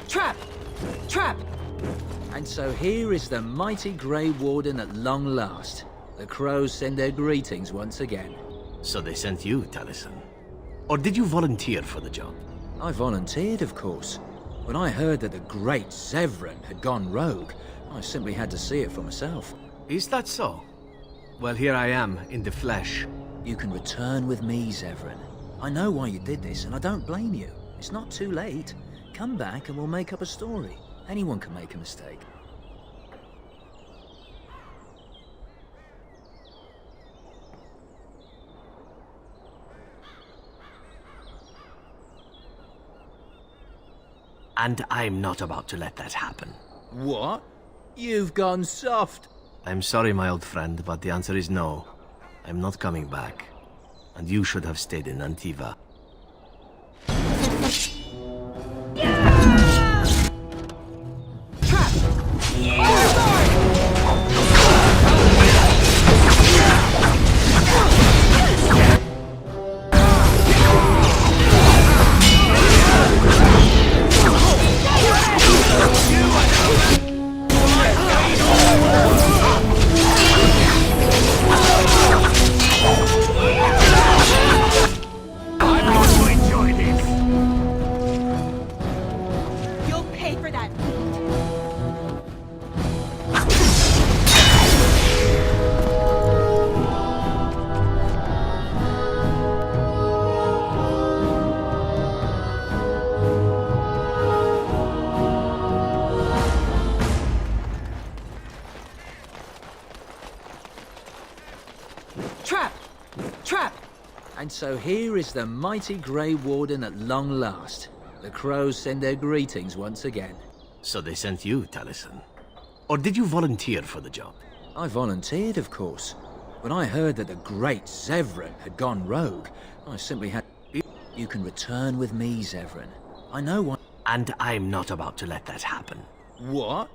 Trap! Trap! And so here is the mighty Grey Warden at long last. The crows send their greetings once again. So they sent you, Taliesin. Or did you volunteer for the job? I volunteered, of course. When I heard that the great Zevran had gone rogue, I simply had to see it for myself. Is that so? Well, here I am, in the flesh. You can return with me, Zevran. I know why you did this, and I don't blame you. It's not too late. Come back and we'll make up a story. Anyone can make a mistake. And I'm not about to let that happen. What? You've gone soft. I'm sorry, my old friend, but the answer is no. I'm not coming back. And you should have stayed in Antiva. I'm Trap! Trap! And so here is the mighty Grey Warden at long last. The crows send their greetings once again. So they sent you, Taliesin. Or did you volunteer for the job? I volunteered, of course. When I heard that the great Zevran had gone rogue, I simply had... You can return with me, Zevran. I know what... And I'm not about to let that happen. What?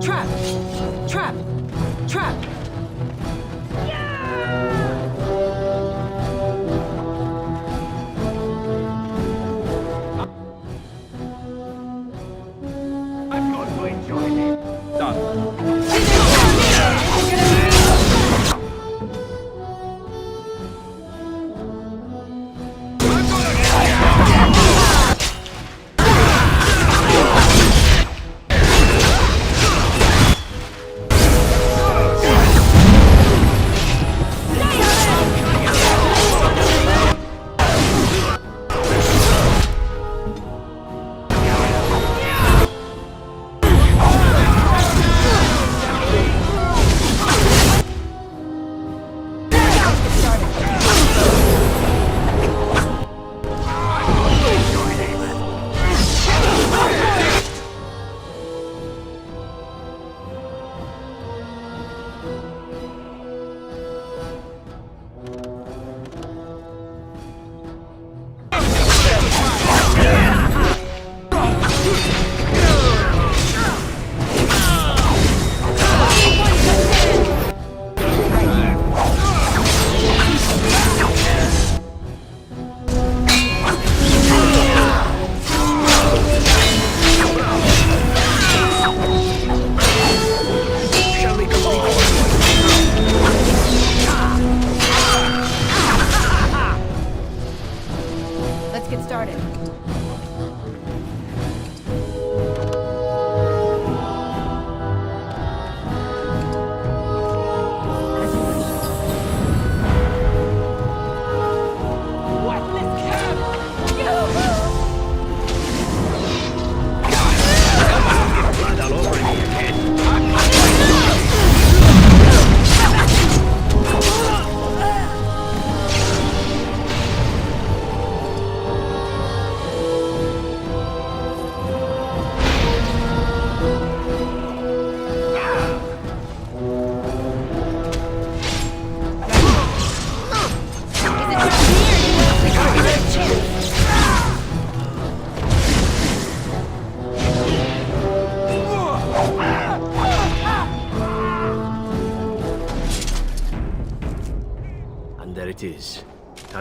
Trap! Trap! Trap! I'm going to enjoy this. Done.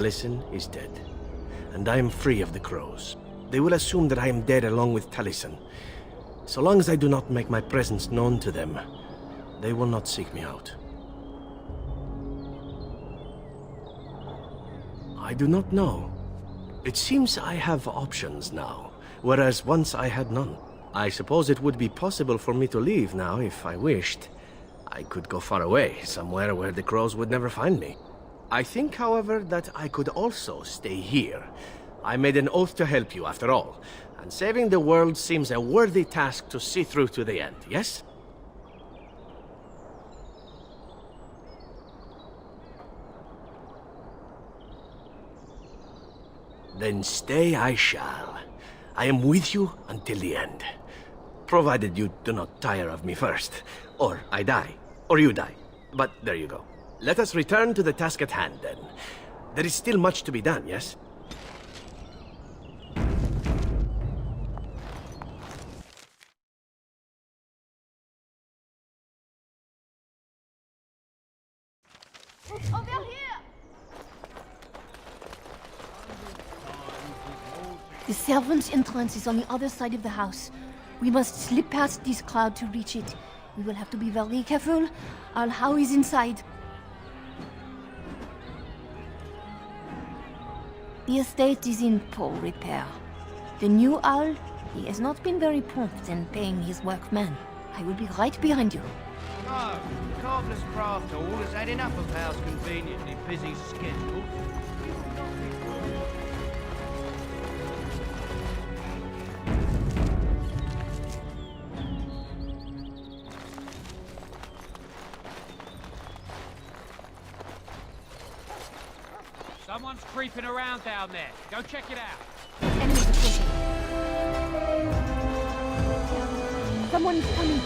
Taliesin is dead, and I am free of the crows. They will assume that I am dead along with Taliesin. So long as I do not make my presence known to them, they will not seek me out. I do not know. It seems I have options now, whereas once I had none. I suppose it would be possible for me to leave now if I wished. I could go far away, somewhere where the crows would never find me. I think, however, that I could also stay here. I made an oath to help you, after all, and saving the world seems a worthy task to see through to the end, yes? Then stay I shall. I am with you until the end. Provided you do not tire of me first, or I die, or you die. But there you go. Let us return to the task at hand, then. There is still much to be done, yes? Over here! The servants' entrance is on the other side of the house. We must slip past this crowd to reach it. We will have to be very careful. Our How is inside. The estate is in poor repair. The new owl, he has not been very prompt in paying his workmen. I will be right behind you. No, the Carver's Craft Hall has had enough of Hal's conveniently busy schedule. Someone's creeping around down there. Go check it out. Enemies approaching. Someone's coming.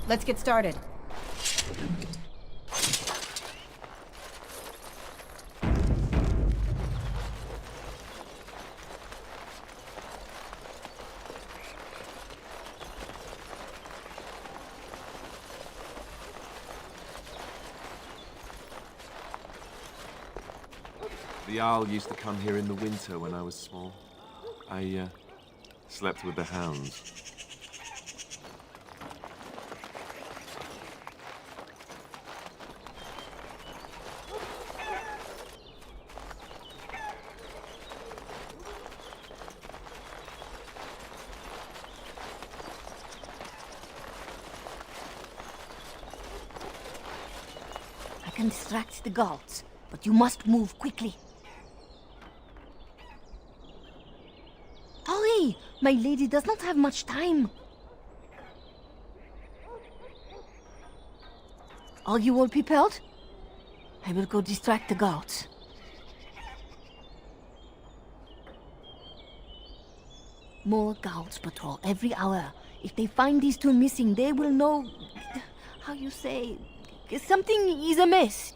Let's get started. The Jarl used to come here in the winter when I was small. I slept with the hounds. I can distract the guards, but you must move quickly. Hurry! My lady does not have much time. Are you all prepared? I will go distract the guards. More guards patrol every hour. If they find these two missing, they will know... how you say... something is amiss.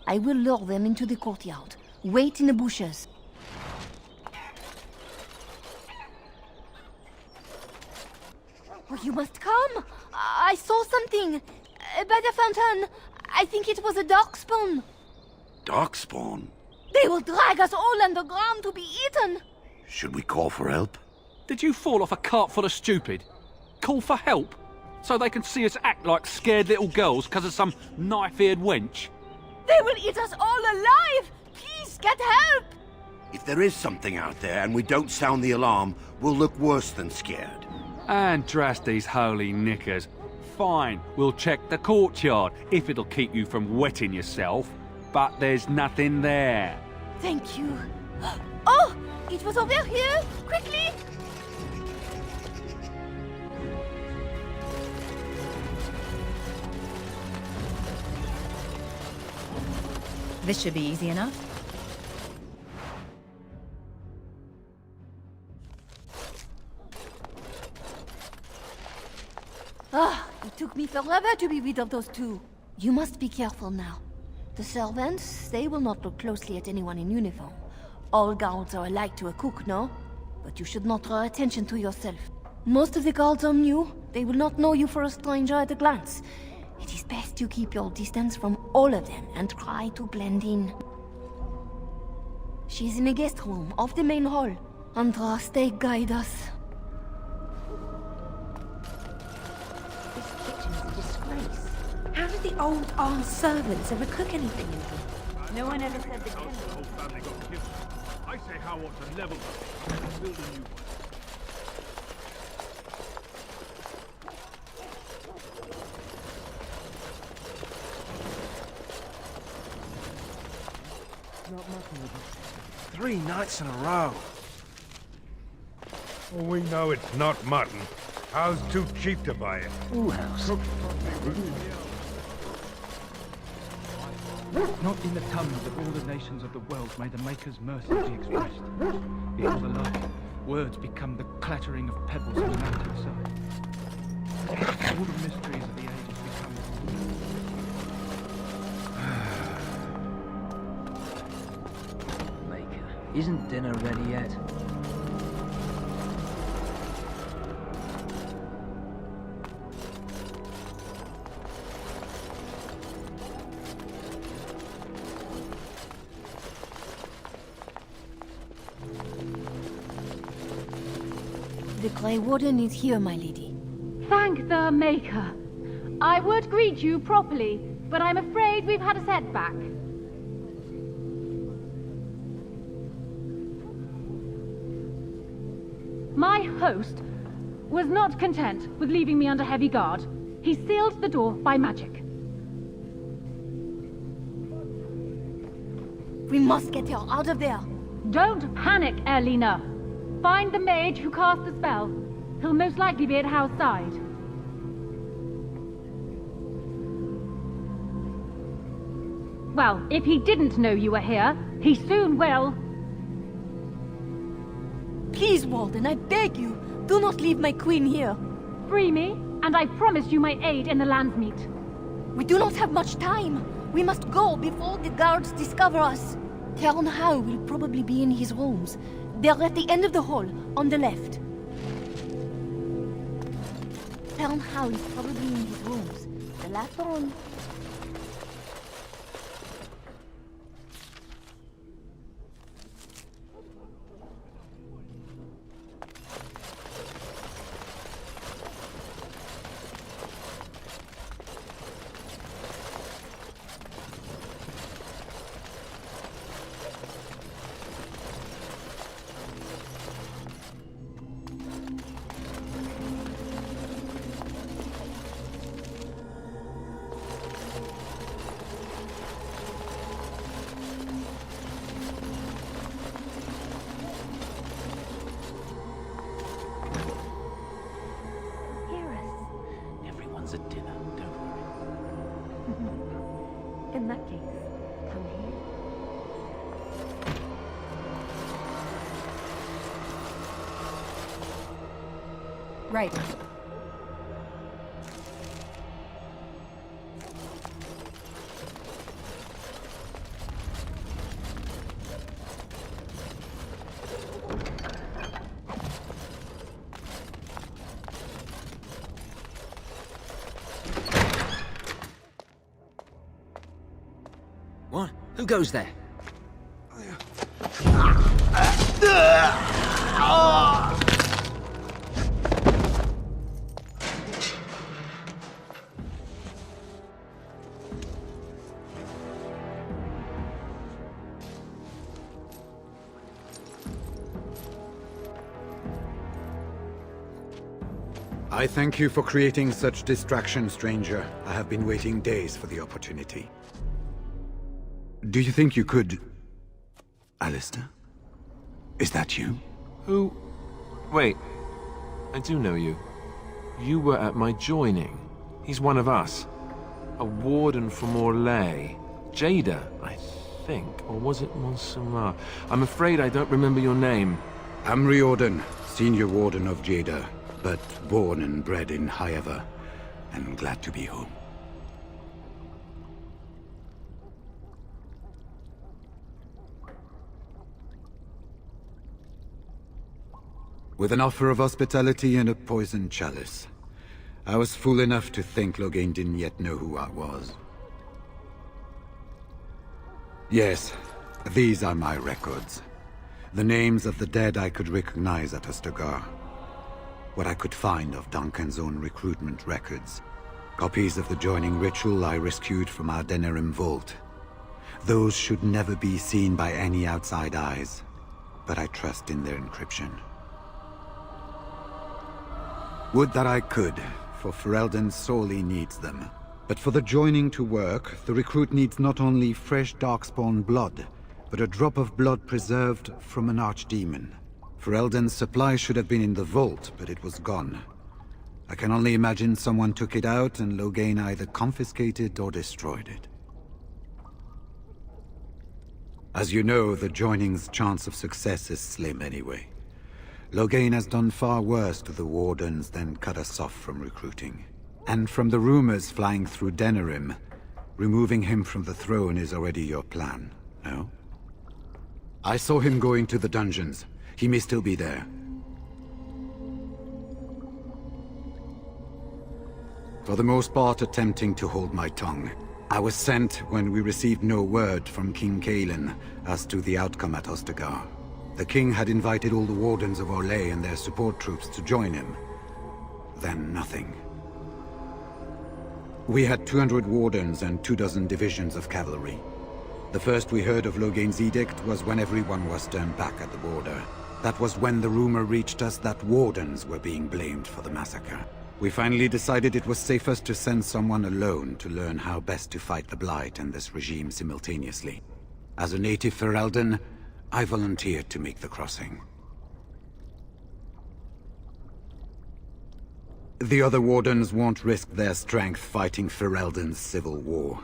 I will lure them into the courtyard. Wait in the bushes. Oh, you must come. I saw something. By the fountain. I think it was a darkspawn. Darkspawn? They will drag us all underground to be eaten. Should we call for help? Did you fall off a cart full of stupid? Call for help? So they can see us act like scared little girls because of some knife-eared wench? They will eat us all alive! Please, get help! If there is something out there and we don't sound the alarm, we'll look worse than scared. And drast these holy knickers. Fine, we'll check the courtyard, if it'll keep you from wetting yourself. But there's nothing there. Thank you. Oh! It was over here! Quickly! This should be easy enough. Ah, it took me forever to be rid of those two. You must be careful now. The servants, they will not look closely at anyone in uniform. All guards are alike to a cook, no? But you should not draw attention to yourself. Most of the guards are new. They will not know you for a stranger at a glance. It is best you keep your distance from all of them and try to blend in. She's in the guest room off the main hall. Andraste, guide us. This kitchen's a disgrace. How did the old armed servants ever cook anything in here? No one ever said the kitchen. I say how ought to level them and build a new one. Not mutton. 3 nights in a row. Well, we know it's not mutton. How's too cheap to buy it? House. Not in the tongues of all the nations of the world may the Maker's mercy be expressed. Before the light, words become the clattering of pebbles on the mountainside. All the mysteries of the ages become... Maker, isn't dinner ready yet? The Grey Warden is here, my lady. Thank the Maker. I would greet you properly, but I'm afraid we've had a setback. My host was not content with leaving me under heavy guard. He sealed the door by magic. We must get her out of there. Don't panic, Erlina. Find the mage who cast the spell. He'll most likely be at Howe's side. Well, if he didn't know you were here, he soon will. Please, Warden, I beg you, do not leave my queen here. Free me, and I promise you my aid in the Landsmeet. We do not have much time. We must go before the guards discover us. Theron Howe will probably be in his rooms. They're at the end of the hall, on the left. Theron Howe is probably in his rooms. The last one. Everyone's at dinner, don't worry. In that case, come here. Right. What? Who goes there? I thank you for creating such distraction, stranger. I have been waiting days for the opportunity. Do you think you could... Alistair? Is that you? Who? Wait. I do know you. You were at my joining. He's one of us. A warden from Orlais. Jada, I think. Or was it Montsemar? I'm afraid I don't remember your name. I'm Riordan, senior warden of Jada, but born and bred in Highever, and glad to be home. With an offer of hospitality and a poisoned chalice. I was fool enough to think Loghain didn't yet know who I was. Yes, these are my records. The names of the dead I could recognize at Ostagar. What I could find of Duncan's own recruitment records. Copies of the joining ritual I rescued from our Denerim vault. Those should never be seen by any outside eyes, but I trust in their encryption. Would that I could, for Ferelden sorely needs them. But for the joining to work, the recruit needs not only fresh Darkspawn blood, but a drop of blood preserved from an archdemon. Ferelden's supply should have been in the vault, but it was gone. I can only imagine someone took it out and Loghain either confiscated or destroyed it. As you know, the joining's chance of success is slim anyway. Loghain has done far worse to the Wardens than cut us off from recruiting. And from the rumors flying through Denerim, removing him from the throne is already your plan, no? I saw him going to the dungeons. He may still be there. For the most part, attempting to hold my tongue. I was sent when we received no word from King Cailan as to the outcome at Ostagar. The king had invited all the wardens of Orlais and their support troops to join him. Then nothing. We had 200 wardens and 24 divisions of cavalry. The first we heard of Logain's edict was when everyone was turned back at the border. That was when the rumor reached us that wardens were being blamed for the massacre. We finally decided it was safest to send someone alone to learn how best to fight the Blight and this regime simultaneously. As a native Ferelden, I volunteered to make the crossing. The other wardens won't risk their strength fighting Ferelden's civil war.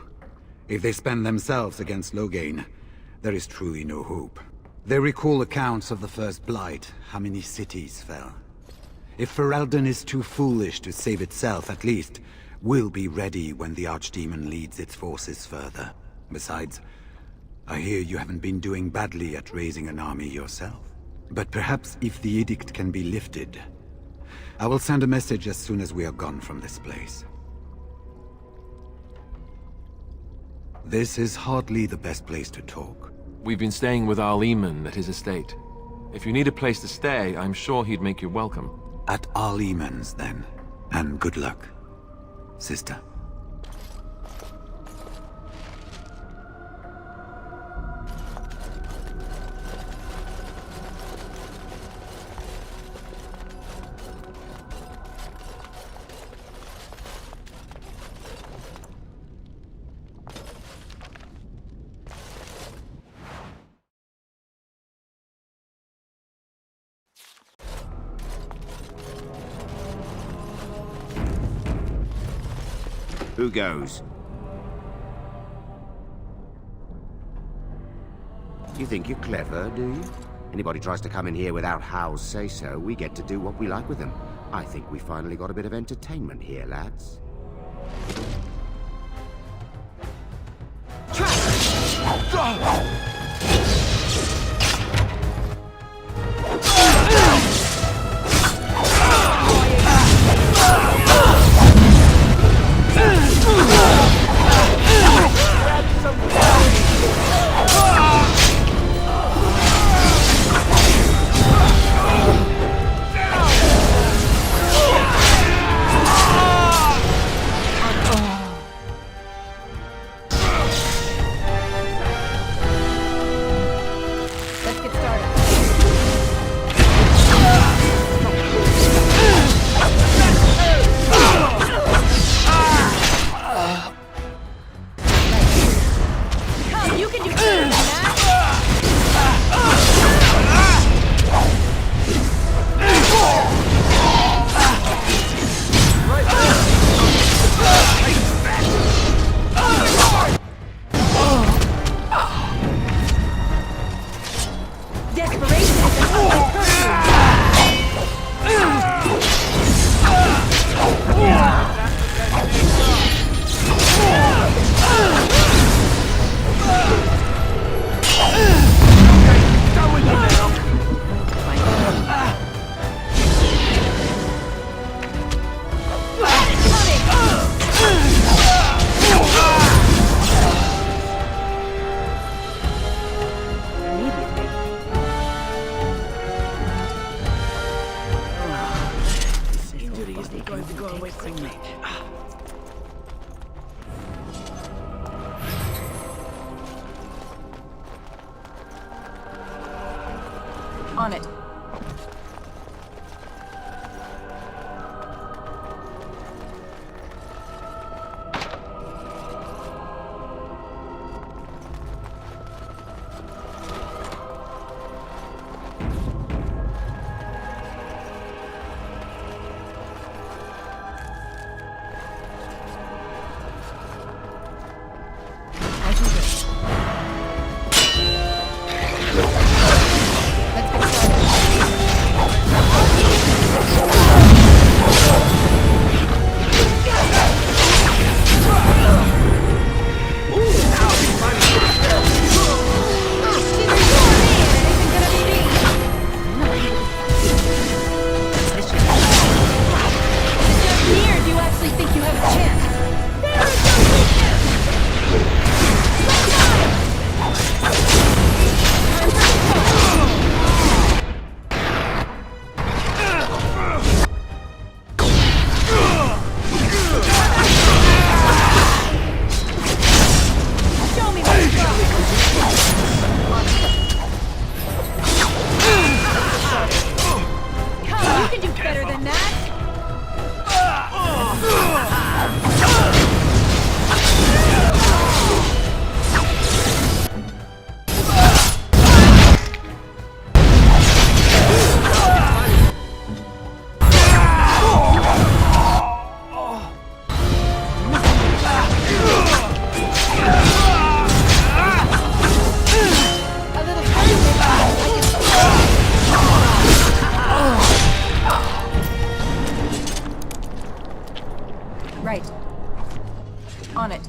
If they spend themselves against Logain, there is truly no hope. They recall accounts of the first Blight, how many cities fell. If Ferelden is too foolish to save itself, at least, we'll be ready when the Archdemon leads its forces further. Besides, I hear you haven't been doing badly at raising an army yourself. But perhaps if the edict can be lifted, I will send a message as soon as we are gone from this place. This is hardly the best place to talk. We've been staying with Arleman at his estate. If you need a place to stay, I'm sure he'd make you welcome. At Arleman's, then. And good luck, sister. Who goes? You think you're clever, do you? Anybody tries to come in here without Hal's say-so, we get to do what we like with them. I think we finally got a bit of entertainment here, lads. On it. Let's get started. On it.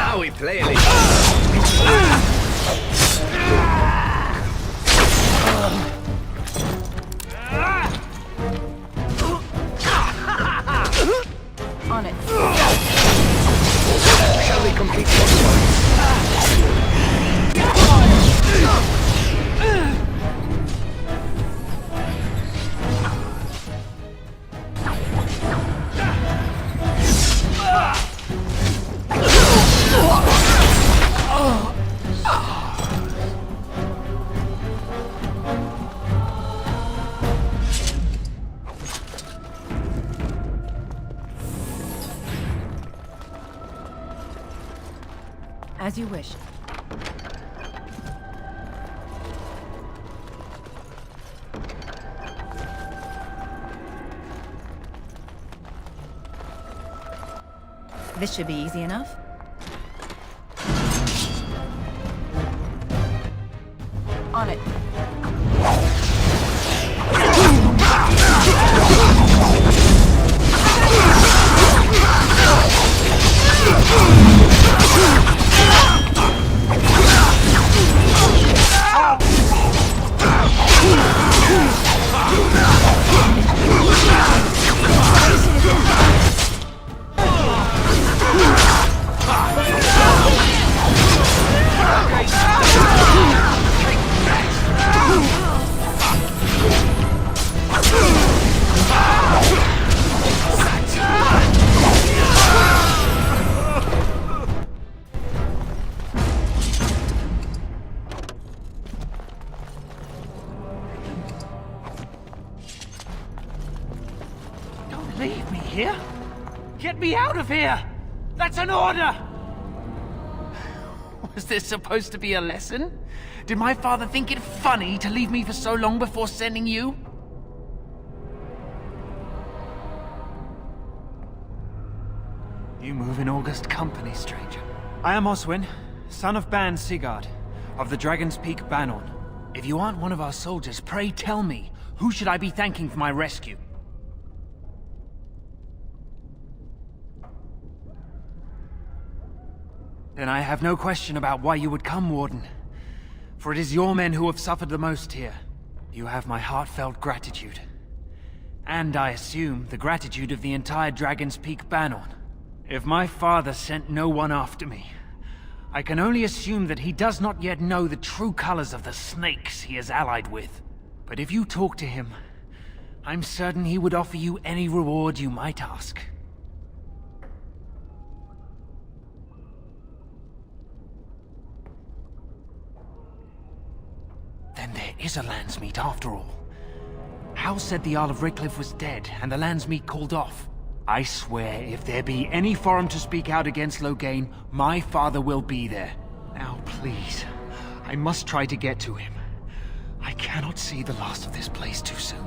Now we play a On it. Shall we complete the As you wish. This should be easy enough. On it. Leave me here? Get me out of here! That's an order! Was this supposed to be a lesson? Did my father think it funny to leave me for so long before sending you? You move in august company, stranger. I am Oswin, son of Ban Sigurd, of the Dragon's Peak Banon. If you aren't one of our soldiers, pray tell me, who should I be thanking for my rescue? Then I have no question about why you would come, Warden. For it is your men who have suffered the most here. You have my heartfelt gratitude. And I assume the gratitude of the entire Dragon's Peak Banon. If my father sent no one after me, I can only assume that he does not yet know the true colors of the snakes he is allied with. But if you talk to him, I'm certain he would offer you any reward you might ask. Then there is a Landsmeet after all. Hal said the Jarl of Redcliffe was dead, and the Landsmeet called off. I swear, if there be any forum to speak out against Loghain, my father will be there. Now, please, I must try to get to him. I cannot see the last of this place too soon.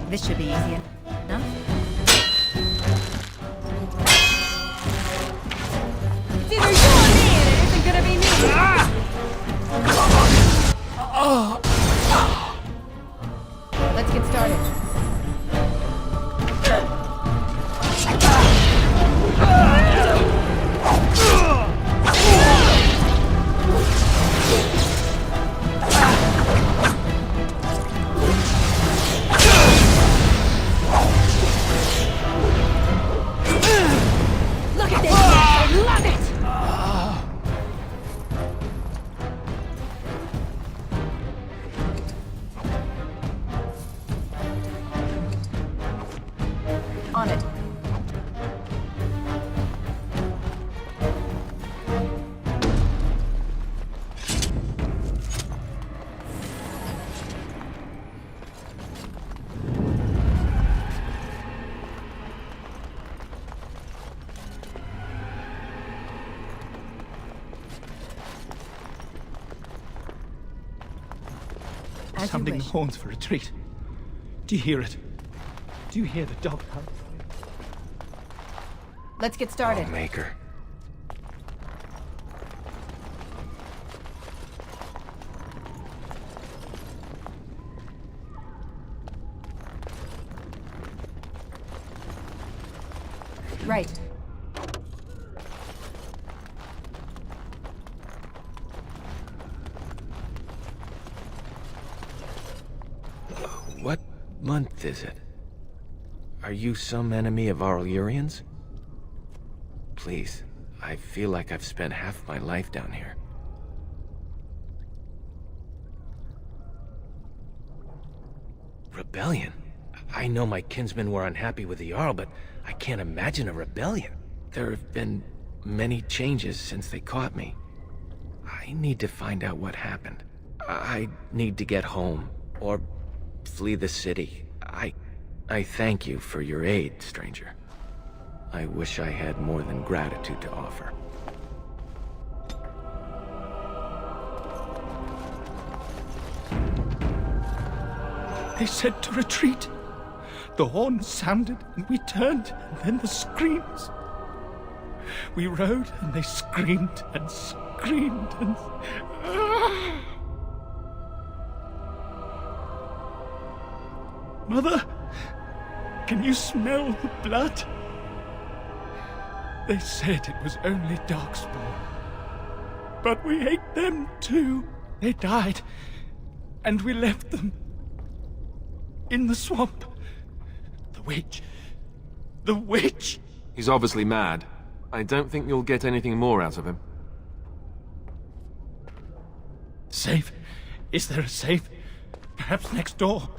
This should be easy enough. It's either you or me, and it isn't gonna be me. Let's get started. On it. Sounding the horns for retreat. Do you hear it? Do you hear the dog hunt? Let's get started. Maker. Right. What month is it? Are you some enemy of our Illyrians? Please, I feel like I've spent half my life down here. Rebellion? I know my kinsmen were unhappy with the Jarl, but I can't imagine a rebellion. There have been many changes since they caught me. I need to find out what happened. I need to get home, or flee the city. I thank you for your aid, stranger. I wish I had more than gratitude to offer. They said to retreat. The horn sounded and we turned, and then the screams. We rode and they screamed and screamed and... Mother, can you smell the blood? They said it was only Darkspawn. But we ate them too. They died, and we left them in the swamp. The witch. The witch! He's obviously mad. I don't think you'll get anything more out of him. Safe? Is there a safe? Perhaps next door?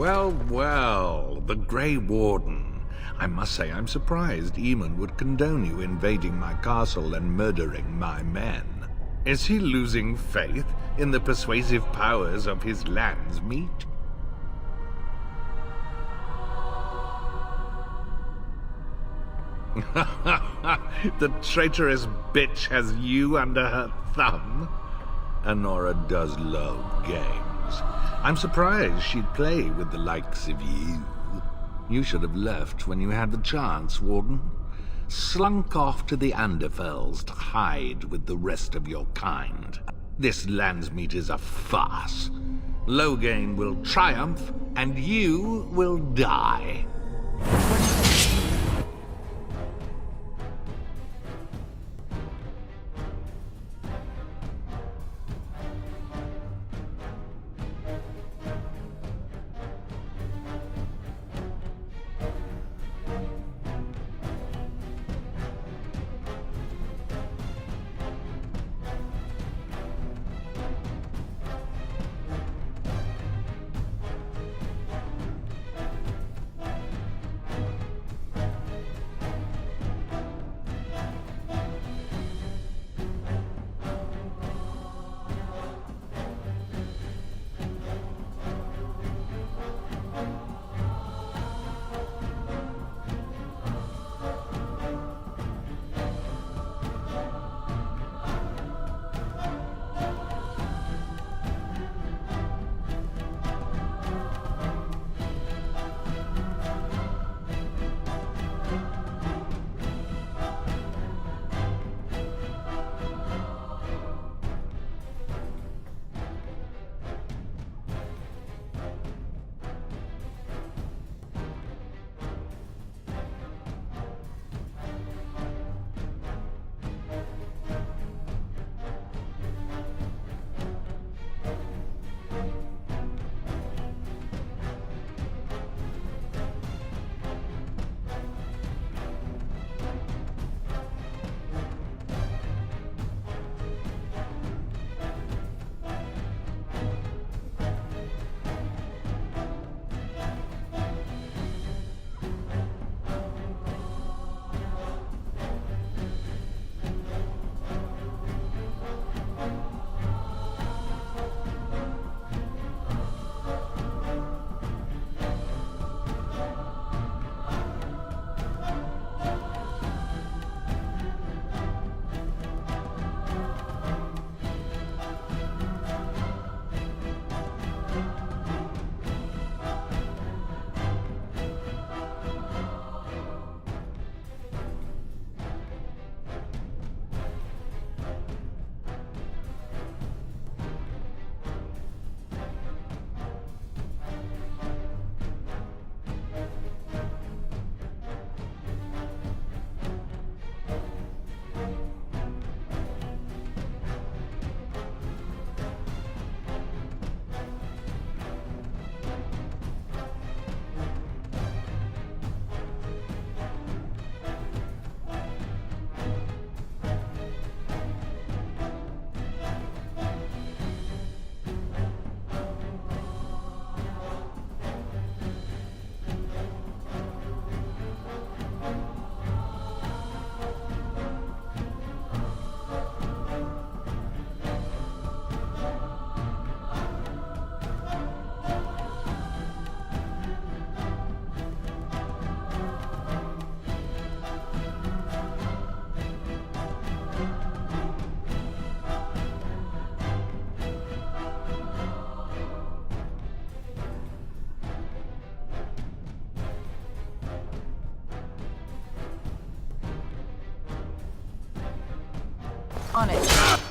Well, well, the Grey Warden. I must say I'm surprised Eamon would condone you invading my castle and murdering my men. Is he losing faith in the persuasive powers of his land's meat? The traitorous bitch has you under her thumb. Anora does love games. I'm surprised she'd play with the likes of you. You should have left when you had the chance, Warden. Slunk off to the Anderfells to hide with the rest of your kind. This Landsmeet is a farce. Loghain will triumph, and you will die. On it.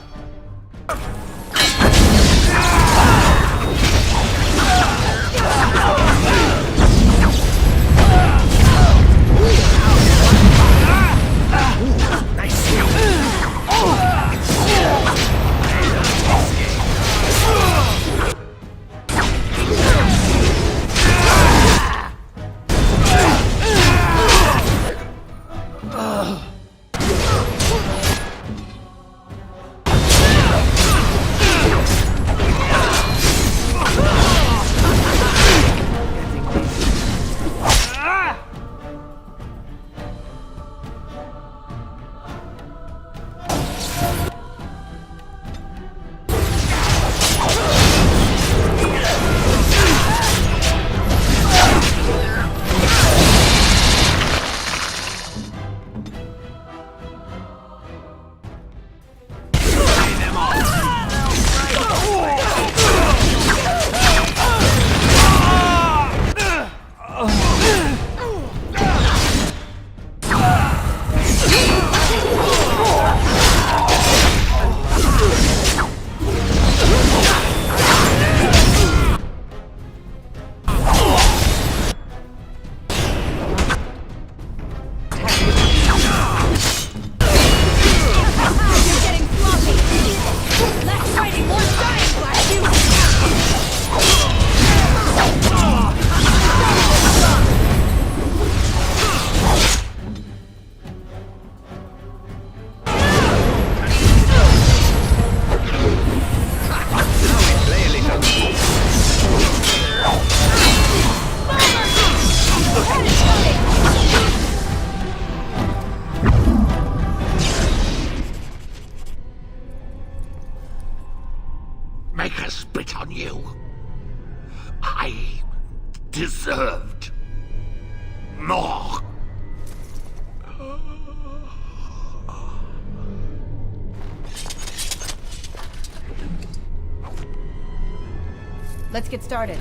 Let's get started.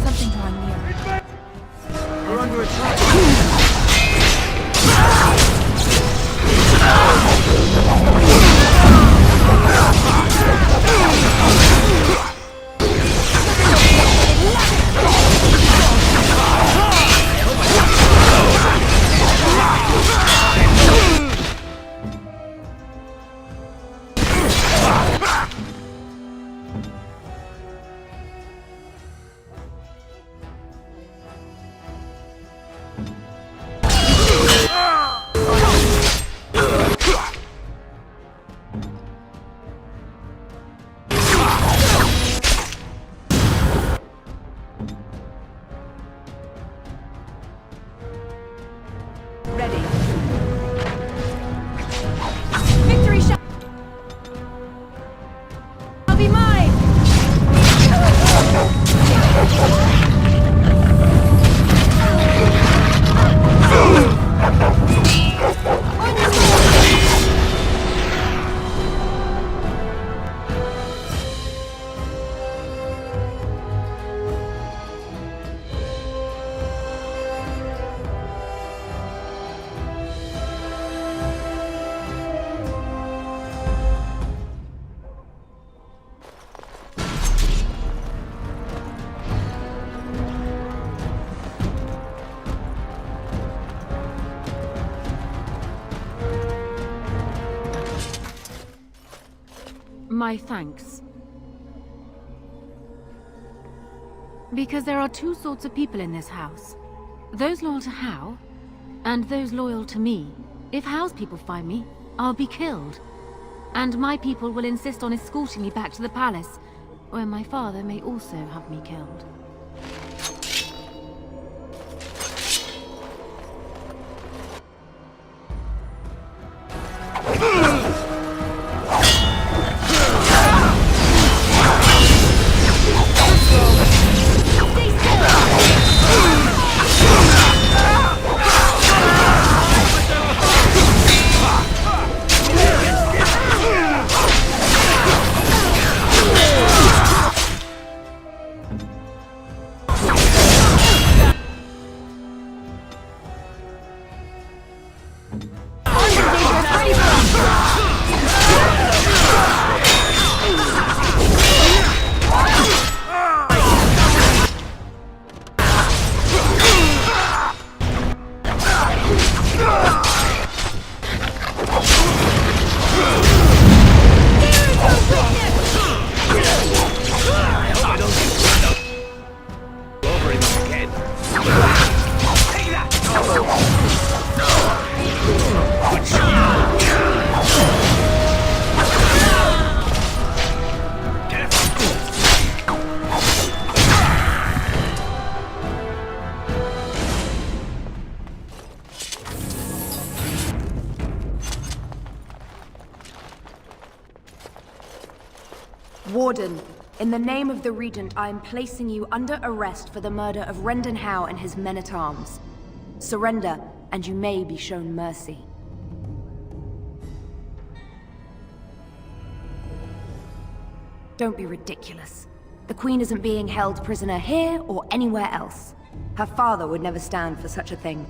Something drawing near. We're under attack. My thanks. Because there are two sorts of people in this house. Those loyal to Hao, and those loyal to me. If Hao's people find me, I'll be killed. And my people will insist on escorting me back to the palace, where my father may also have me killed. Warden, in the name of the Regent, I am placing you under arrest for the murder of Rendon Hao and his men-at-arms. Surrender, and you may be shown mercy. Don't be ridiculous. The Queen isn't being held prisoner here or anywhere else. Her father would never stand for such a thing.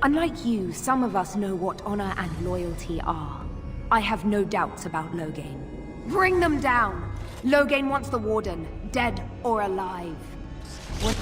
Unlike you, some of us know what honor and loyalty are. I have no doubts about Loghain. Bring them down! Loghain wants the Warden, dead or alive. What?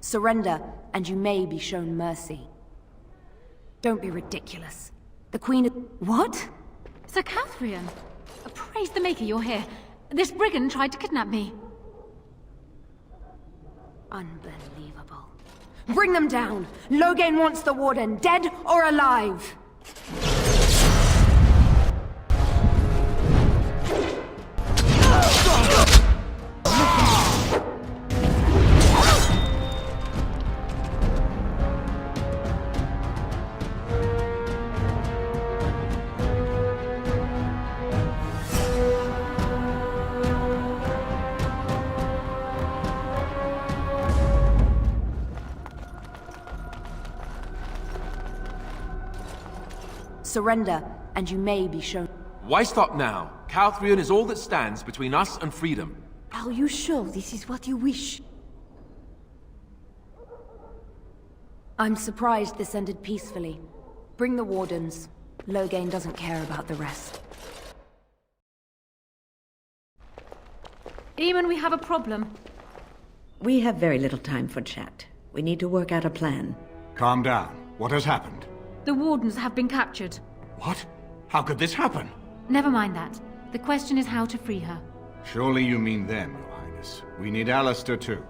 Surrender, and you may be shown mercy. Don't be ridiculous. The Queen of... What? Sir Catherine! Praise the Maker you're here. This brigand tried to kidnap me. Unbelievable. Bring them down! Loghain wants the Warden, dead or alive! Surrender, and you may be shown... Why stop now? Calthrion is all that stands between us and freedom. Are you sure this is what you wish? I'm surprised this ended peacefully. Bring the Wardens. Loghain doesn't care about the rest. Eamon, we have a problem. We have very little time for chat. We need to work out a plan. Calm down. What has happened? The Wardens have been captured. What? How could this happen? Never mind that. The question is how to free her. Surely you mean them, Your Highness. We need Alistair too.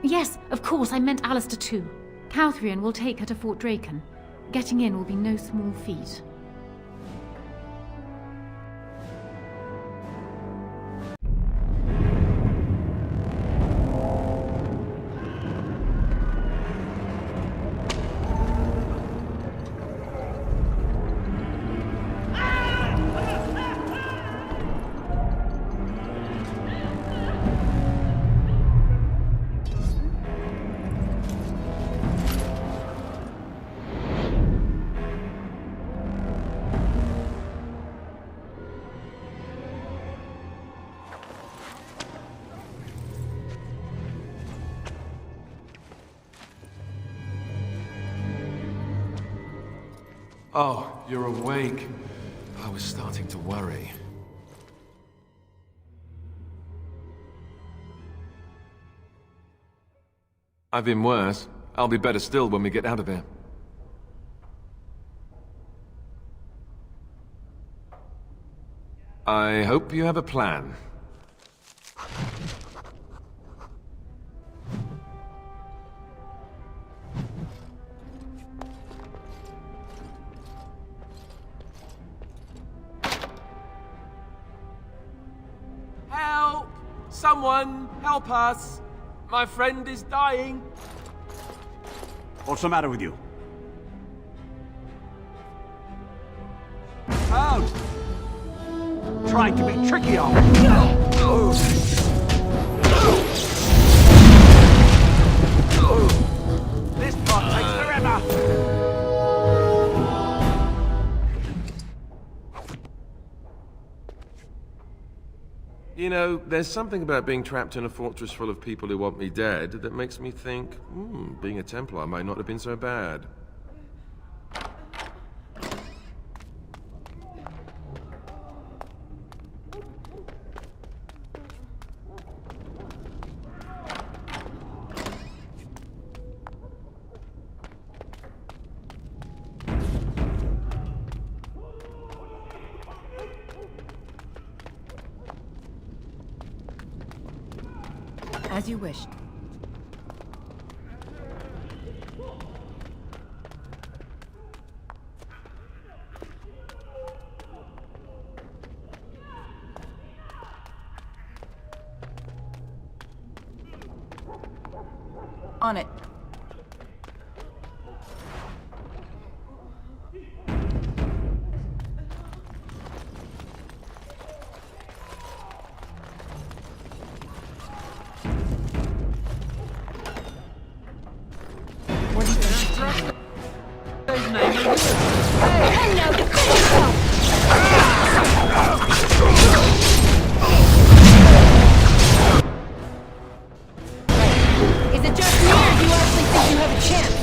Yes, of course, I meant Alistair too. Calthrion will take her to Fort Draken. Getting in will be no small feat. Oh, you're awake. I was starting to worry. I've been worse. I'll be better still when we get out of here. I hope you have a plan. Help! Someone, help us! My friend is dying. What's the matter with you? Out! Trying to be tricky, are This part takes forever! You know, there's something about being trapped in a fortress full of people who want me dead that makes me think, being a Templar might not have been so bad. As you wish. On it. Is it just me, or do you actually think you have a chance?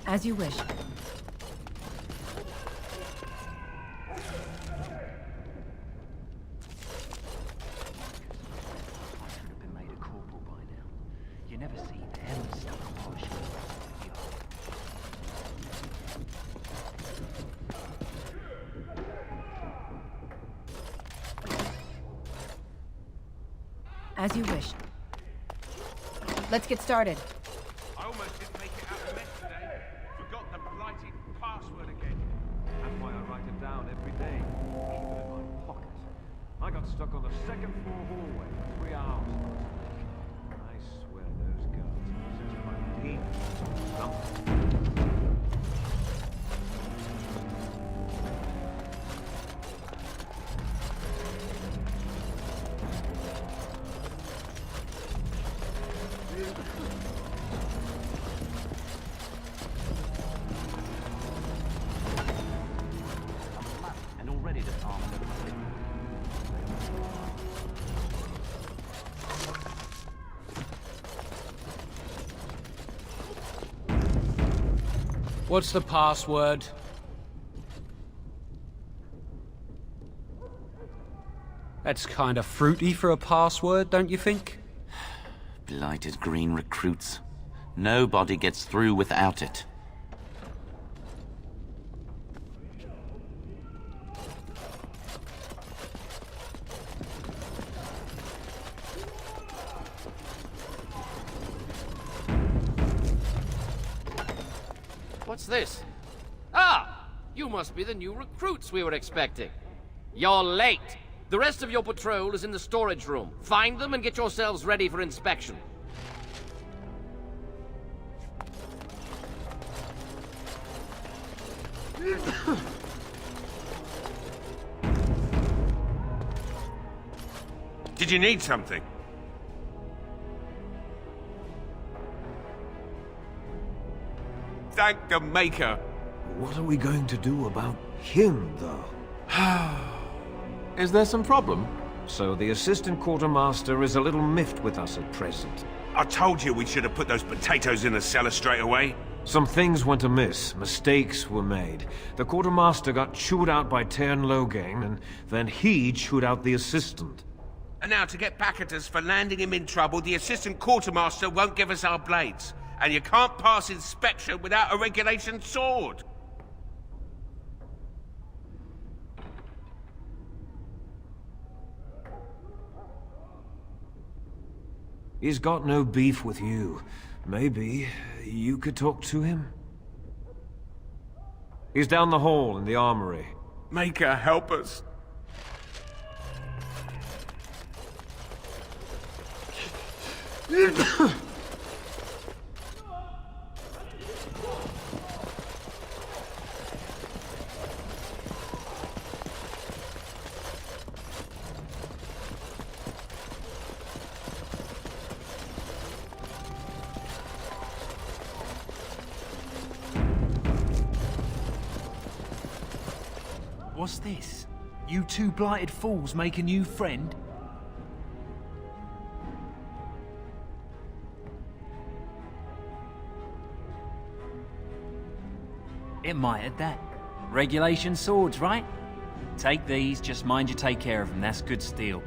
As you wish. You never see them stuck on polish. As you wish. Let's get started. I almost didn't make it out of mess today. Forgot the blighted password again. That's why I write it down every day. Keep it in my pocket. I got stuck on the second floor hallway for 3 hours. I swear those guards possess my demons or something. And already the farm. What's the password? That's kind of fruity for a password, don't you think? Blighted green recruits. Nobody gets through without it. What's this? Ah! You must be the new recruits we were expecting. You're late. The rest of your patrol is in the storage room. Find them and get yourselves ready for inspection. Did you need something? Thank the Maker. What are we going to do about him, though? Is there some problem? So the assistant quartermaster is a little miffed with us at present. I told you we should have put those potatoes in the cellar straight away. Some things went amiss. Mistakes were made. The quartermaster got chewed out by Tern Loghain, and then he chewed out the assistant. And now to get back at us for landing him in trouble, the assistant quartermaster won't give us our blades. And you can't pass inspection without a regulation sword. He's got no beef with you. Maybe you could talk to him? He's down the hall in the armory. Maker, help us. What's this? You two blighted fools make a new friend? It might at that. Regulation swords, right? Take these, just mind you take care of them. That's good steel.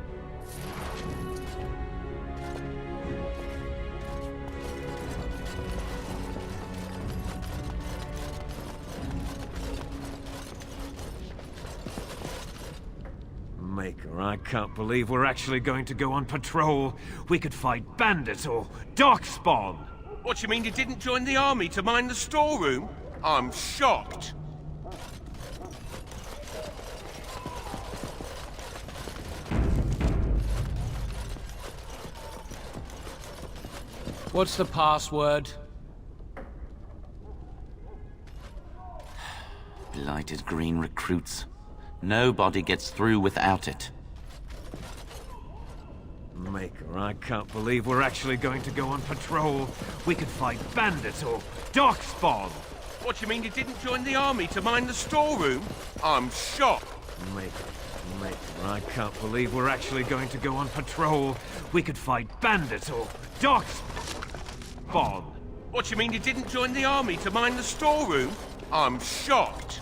Maker, I can't believe we're actually going to go on patrol. We could fight bandits or darkspawn. What, you mean you didn't join the army to mine the storeroom? I'm shocked. What's the password? Blighted green recruits. Nobody gets through without it. Maker, I can't believe we're actually going to go on patrol. We could fight bandits or darkspawn. What, you mean you didn't join the army to mine the storeroom? I'm shocked. Maker, I can't believe we're actually going to go on patrol. We could fight bandits or darkspawn. What, you mean you didn't join the army to mine the storeroom? I'm shocked.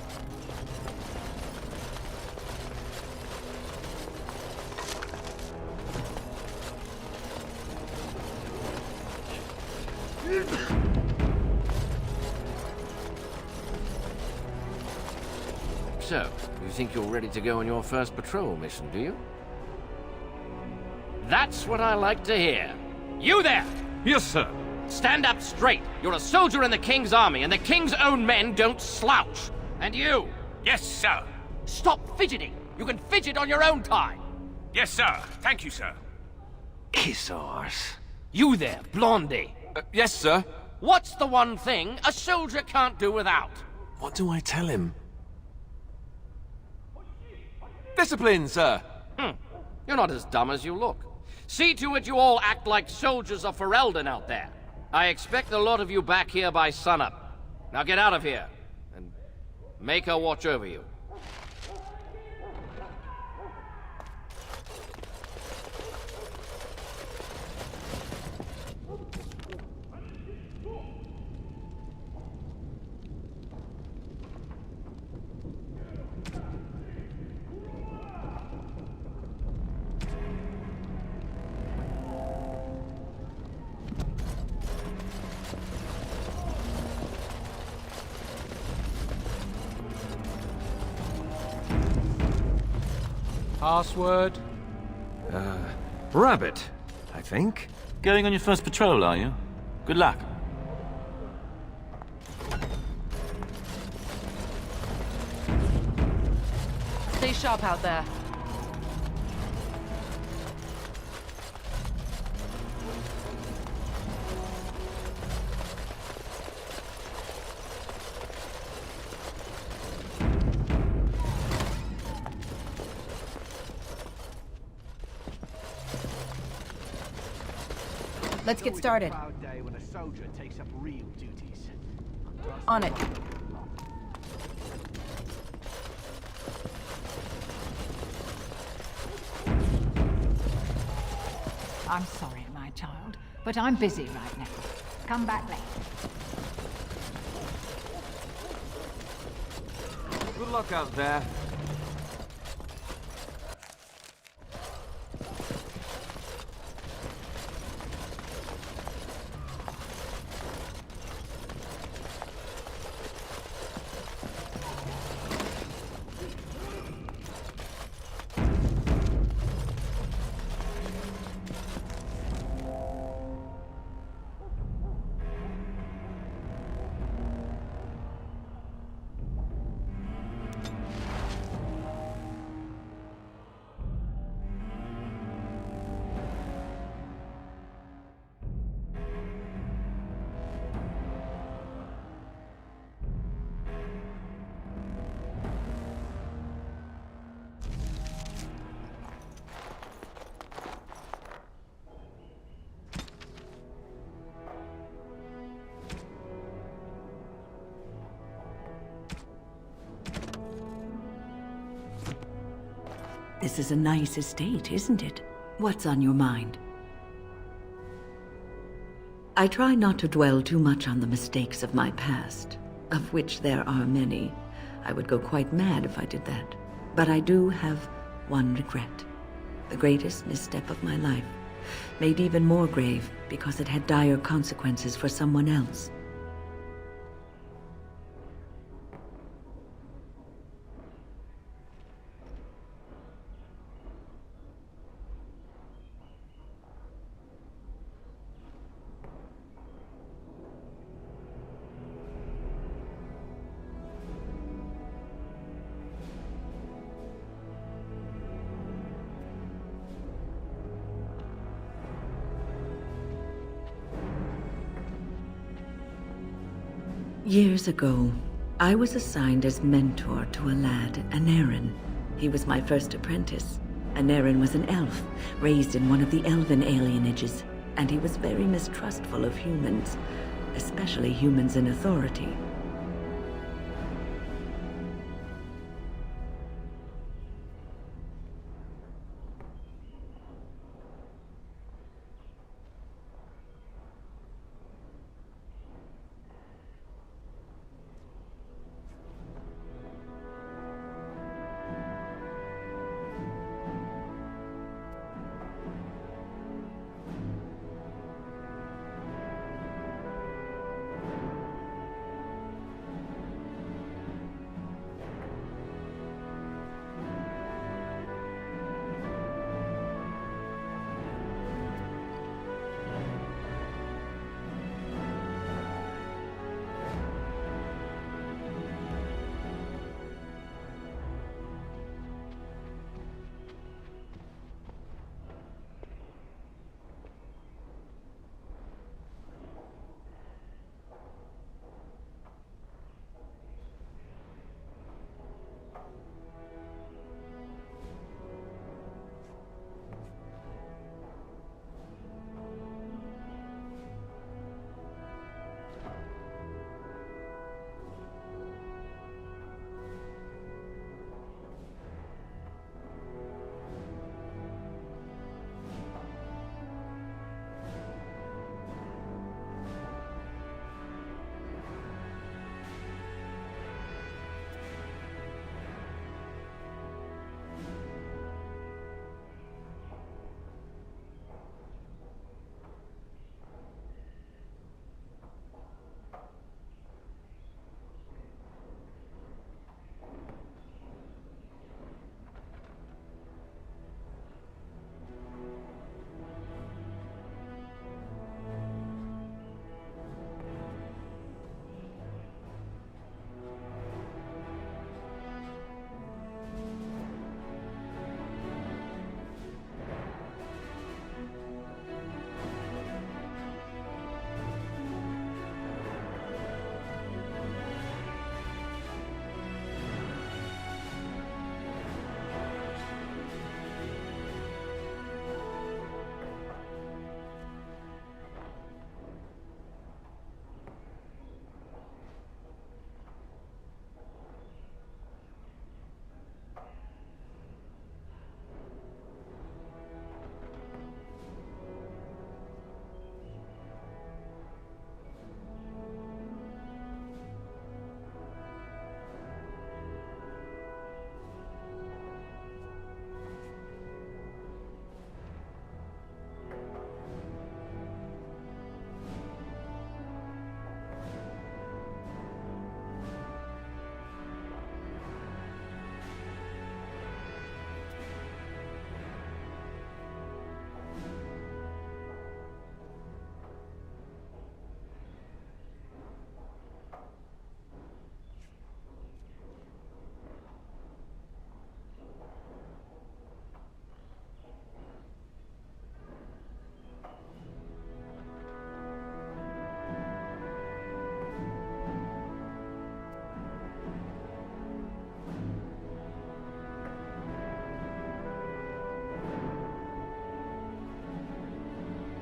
So, you think you're ready to go on your first patrol mission, do you? That's what I like to hear. You there! Yes, sir. Stand up straight. You're a soldier in the King's army, and the King's own men don't slouch. And you! Yes, sir. Stop fidgeting. You can fidget on your own time. Yes, sir. Thank you, sir. Kiss arse. You there, Blondie. Yes, sir. What's the one thing a soldier can't do without? What do I tell him? Discipline, sir. You're not as dumb as you look. See to it you all act like soldiers of Ferelden out there. I expect a lot of you back here by sunup. Now get out of here, and make her watch over you. Password? Rabbit, I think. Going on your first patrol, are you? Good luck. Stay sharp out there. Let's get started. On it. I'm sorry, my child, but I'm busy right now. Come back later. Good luck out there. This is a nice estate, isn't it? What's on your mind? I try not to dwell too much on the mistakes of my past, of which there are many. I would go quite mad if I did that. But I do have one regret. The greatest misstep of my life, made even more grave because it had dire consequences for someone else. Years ago, I was assigned as mentor to a lad, Aneurin. He was my first apprentice. Aneurin was an elf, raised in one of the elven alienages, and he was very mistrustful of humans, especially humans in authority.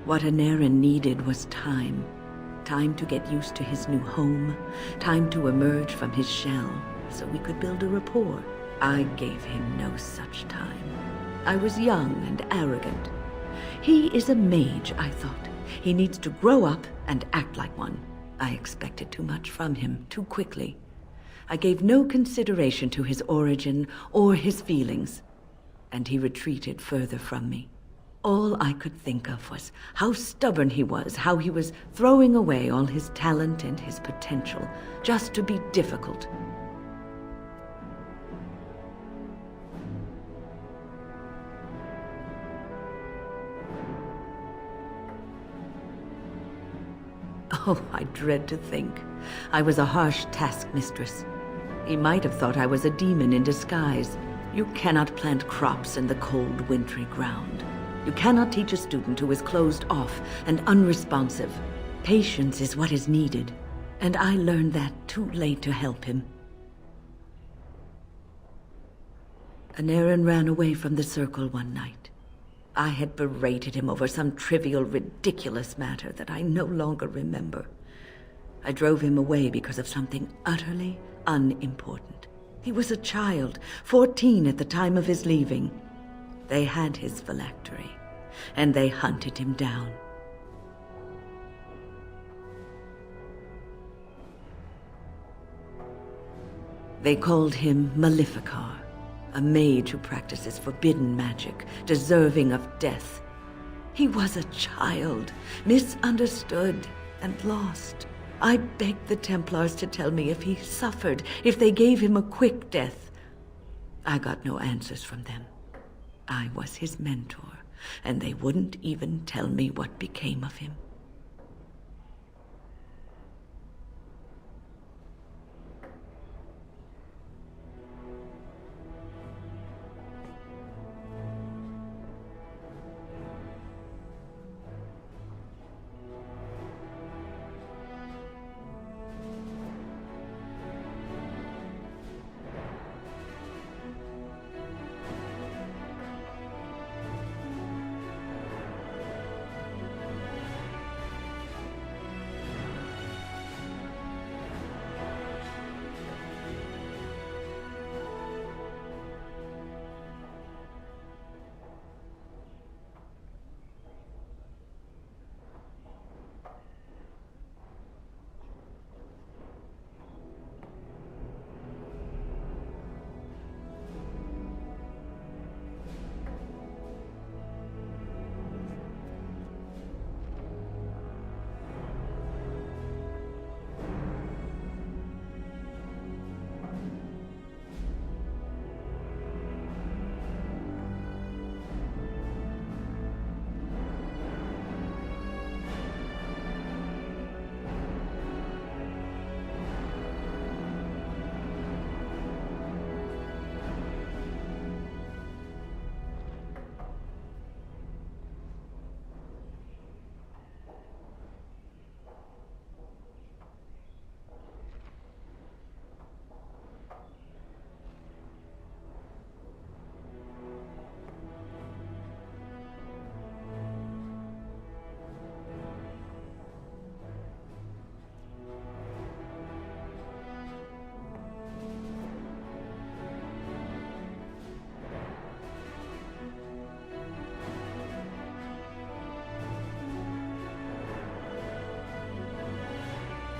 What Aneurin needed was time. Time to get used to his new home. Time to emerge from his shell, so we could build a rapport. I gave him no such time. I was young and arrogant. He is a mage, I thought. He needs to grow up and act like one. I expected too much from him too quickly. I gave no consideration to his origin or his feelings, and he retreated further from me. All I could think of was how stubborn he was, how he was throwing away all his talent and his potential just to be difficult. Oh, I dread to think. I was a harsh taskmistress. He might have thought I was a demon in disguise. You cannot plant crops in the cold, wintry ground. You cannot teach a student who is closed off and unresponsive. Patience is what is needed, and I learned that too late to help him. Aneirin ran away from the circle one night. I had berated him over some trivial, ridiculous matter that I no longer remember. I drove him away because of something utterly unimportant. He was a child, 14 at the time of his leaving. They had his phylactery, and they hunted him down. They called him Maleficar, a mage who practices forbidden magic, deserving of death. He was a child, misunderstood and lost. I begged the Templars to tell me if he suffered, if they gave him a quick death. I got no answers from them. I was his mentor, and they wouldn't even tell me what became of him.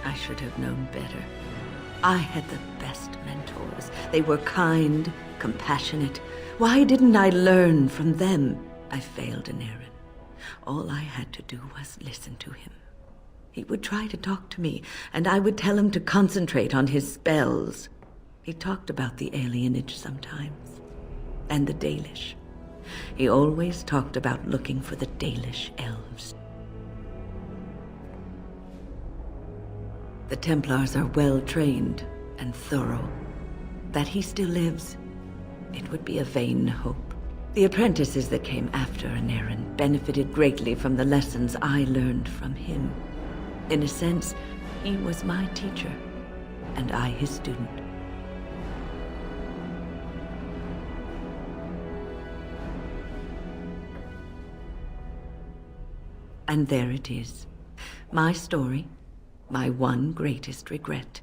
I should have known better. I had the best mentors. They were kind, compassionate. Why didn't I learn from them? I failed Aneirin. All I had to do was listen to him. He would try to talk to me, and I would tell him to concentrate on his spells. He talked about the alienage sometimes, and the Dalish. He always talked about looking for the Dalish elves. The Templars are well-trained and thorough. That he still lives, it would be a vain hope. The apprentices that came after Aneirin benefited greatly from the lessons I learned from him. In a sense, he was my teacher, and I his student. And there it is. My story. My one greatest regret.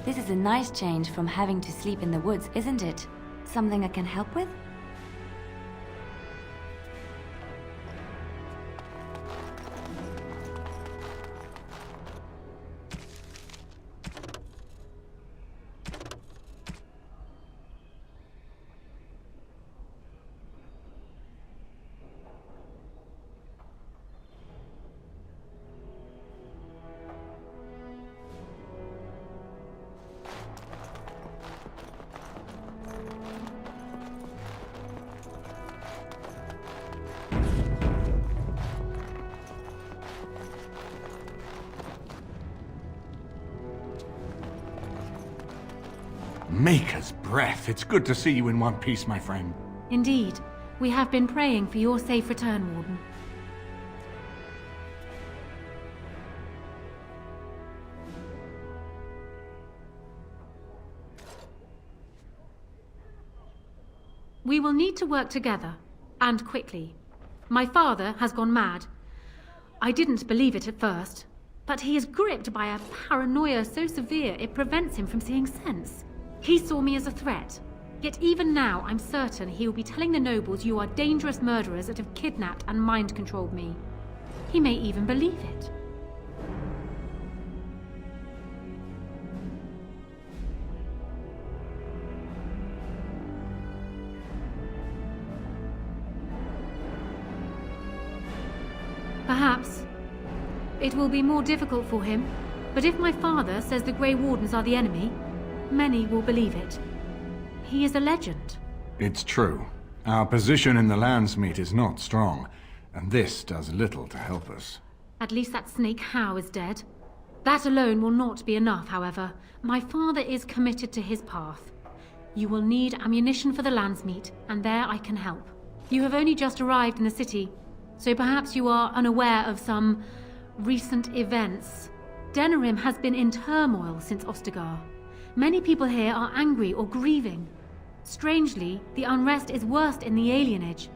This is a nice change from having to sleep in the woods, isn't it? Something I can help with? Maker's breath. It's good to see you in one piece, my friend. Indeed. We have been praying for your safe return, Warden. We will need to work together, and quickly. My father has gone mad. I didn't believe it at first, but he is gripped by a paranoia so severe it prevents him from seeing sense. He saw me as a threat, yet even now I'm certain he will be telling the nobles you are dangerous murderers that have kidnapped and mind-controlled me. He may even believe it. Perhaps. It will be more difficult for him, but if my father says the Grey Wardens are the enemy, many will believe it. He is a legend. It's true. Our position in the Landsmeet is not strong, and this does little to help us. At least that snake Howe is dead. That alone will not be enough, however. My father is committed to his path. You will need ammunition for the Landsmeet, and there I can help. You have only just arrived in the city, so perhaps you are unaware of some recent events. Denerim has been in turmoil since Ostagar. Many people here are angry or grieving. Strangely, the unrest is worst in the alienage.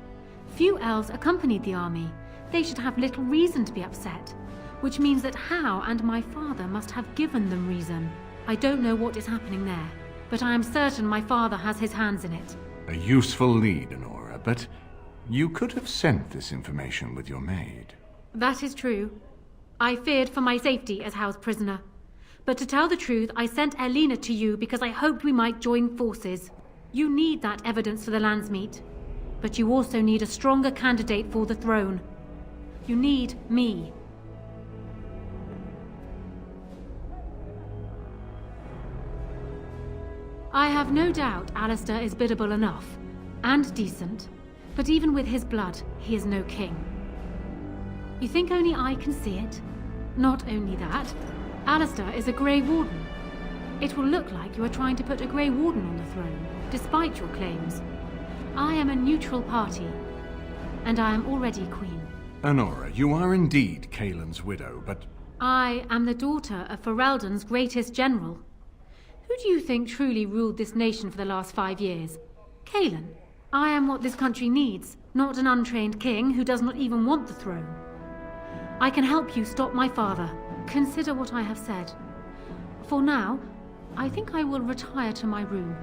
Few elves accompanied the army. They should have little reason to be upset, which means that Howe and my father must have given them reason. I don't know what is happening there, but I am certain my father has his hands in it. A useful lead, Anora, but you could have sent this information with your maid. That is true. I feared for my safety as Howe's prisoner. But to tell the truth, I sent Erlina to you because I hoped we might join forces. You need that evidence for the Landsmeet. But you also need a stronger candidate for the throne. You need me. I have no doubt Alistair is biddable enough, and decent. But even with his blood, he is no king. You think only I can see it? Not only that, Alistair is a Grey Warden. It will look like you are trying to put a Grey Warden on the throne, despite your claims. I am a neutral party, and I am already queen. Anora, you are indeed Kaelin's widow, but... I am the daughter of Ferelden's greatest general. Who do you think truly ruled this nation for the last 5 years? Kaelin. I am what this country needs, not an untrained king who does not even want the throne. I can help you stop my father. Consider what I have said. For now, I think I will retire to my room.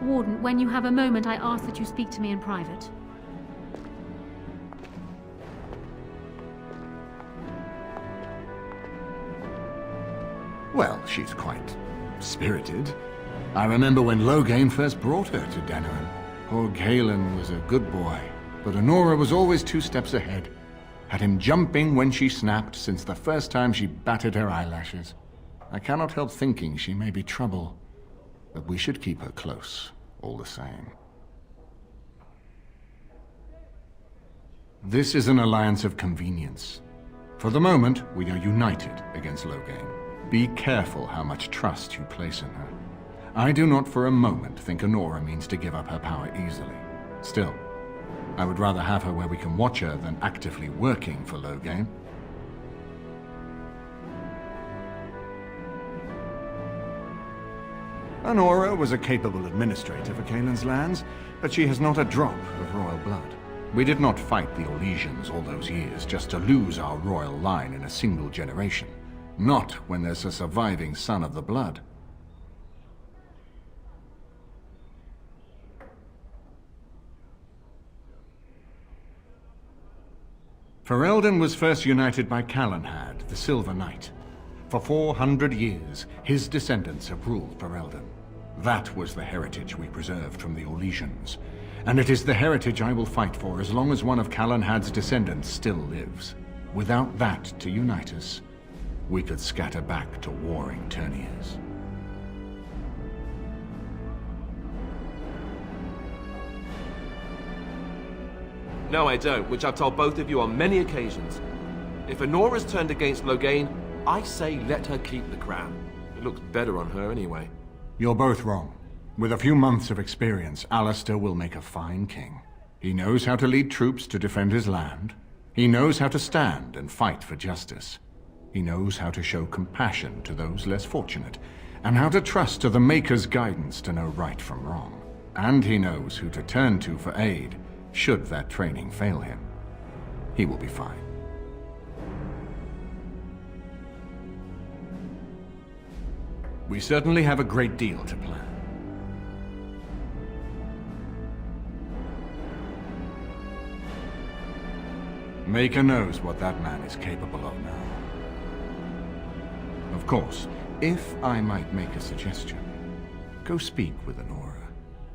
Warden, when you have a moment, I ask that you speak to me in private. Well, she's quite spirited. I remember when Loghain first brought her to Denerim. Poor Kaelin was a good boy, but Anora was always 2 steps ahead. Had him jumping when she snapped since the first time she batted her eyelashes. I cannot help thinking she may be trouble, but we should keep her close, all the same. This is an alliance of convenience. For the moment, we are united against Loghain. Be careful how much trust you place in her. I do not for a moment think Anora means to give up her power easily. Still, I would rather have her where we can watch her than actively working for Loghain. Anora was a capable administrator for Kaelin's lands, but she has not a drop of royal blood. We did not fight the Orlesians all those years just to lose our royal line in a single generation. Not when there's a surviving son of the blood. Ferelden was first united by Calenhad, the Silver Knight. For 400 years, his descendants have ruled Ferelden. That was the heritage we preserved from the Orlesians. And it is the heritage I will fight for as long as one of Calenhad's descendants still lives. Without that to unite us, we could scatter back to warring Terniers. No, I don't, which I've told both of you on many occasions. If Honora's turned against Loghain, I say let her keep the crown. It looks better on her anyway. You're both wrong. With a few months of experience, Alistair will make a fine king. He knows how to lead troops to defend his land. He knows how to stand and fight for justice. He knows how to show compassion to those less fortunate, and how to trust to the Maker's guidance to know right from wrong. And he knows who to turn to for aid, should that training fail him. He will be fine. We certainly have a great deal to plan. Maker knows what that man is capable of now. Of course, if I might make a suggestion, go speak with Honora.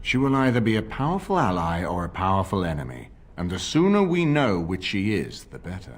She will either be a powerful ally or a powerful enemy, and the sooner we know which she is, the better.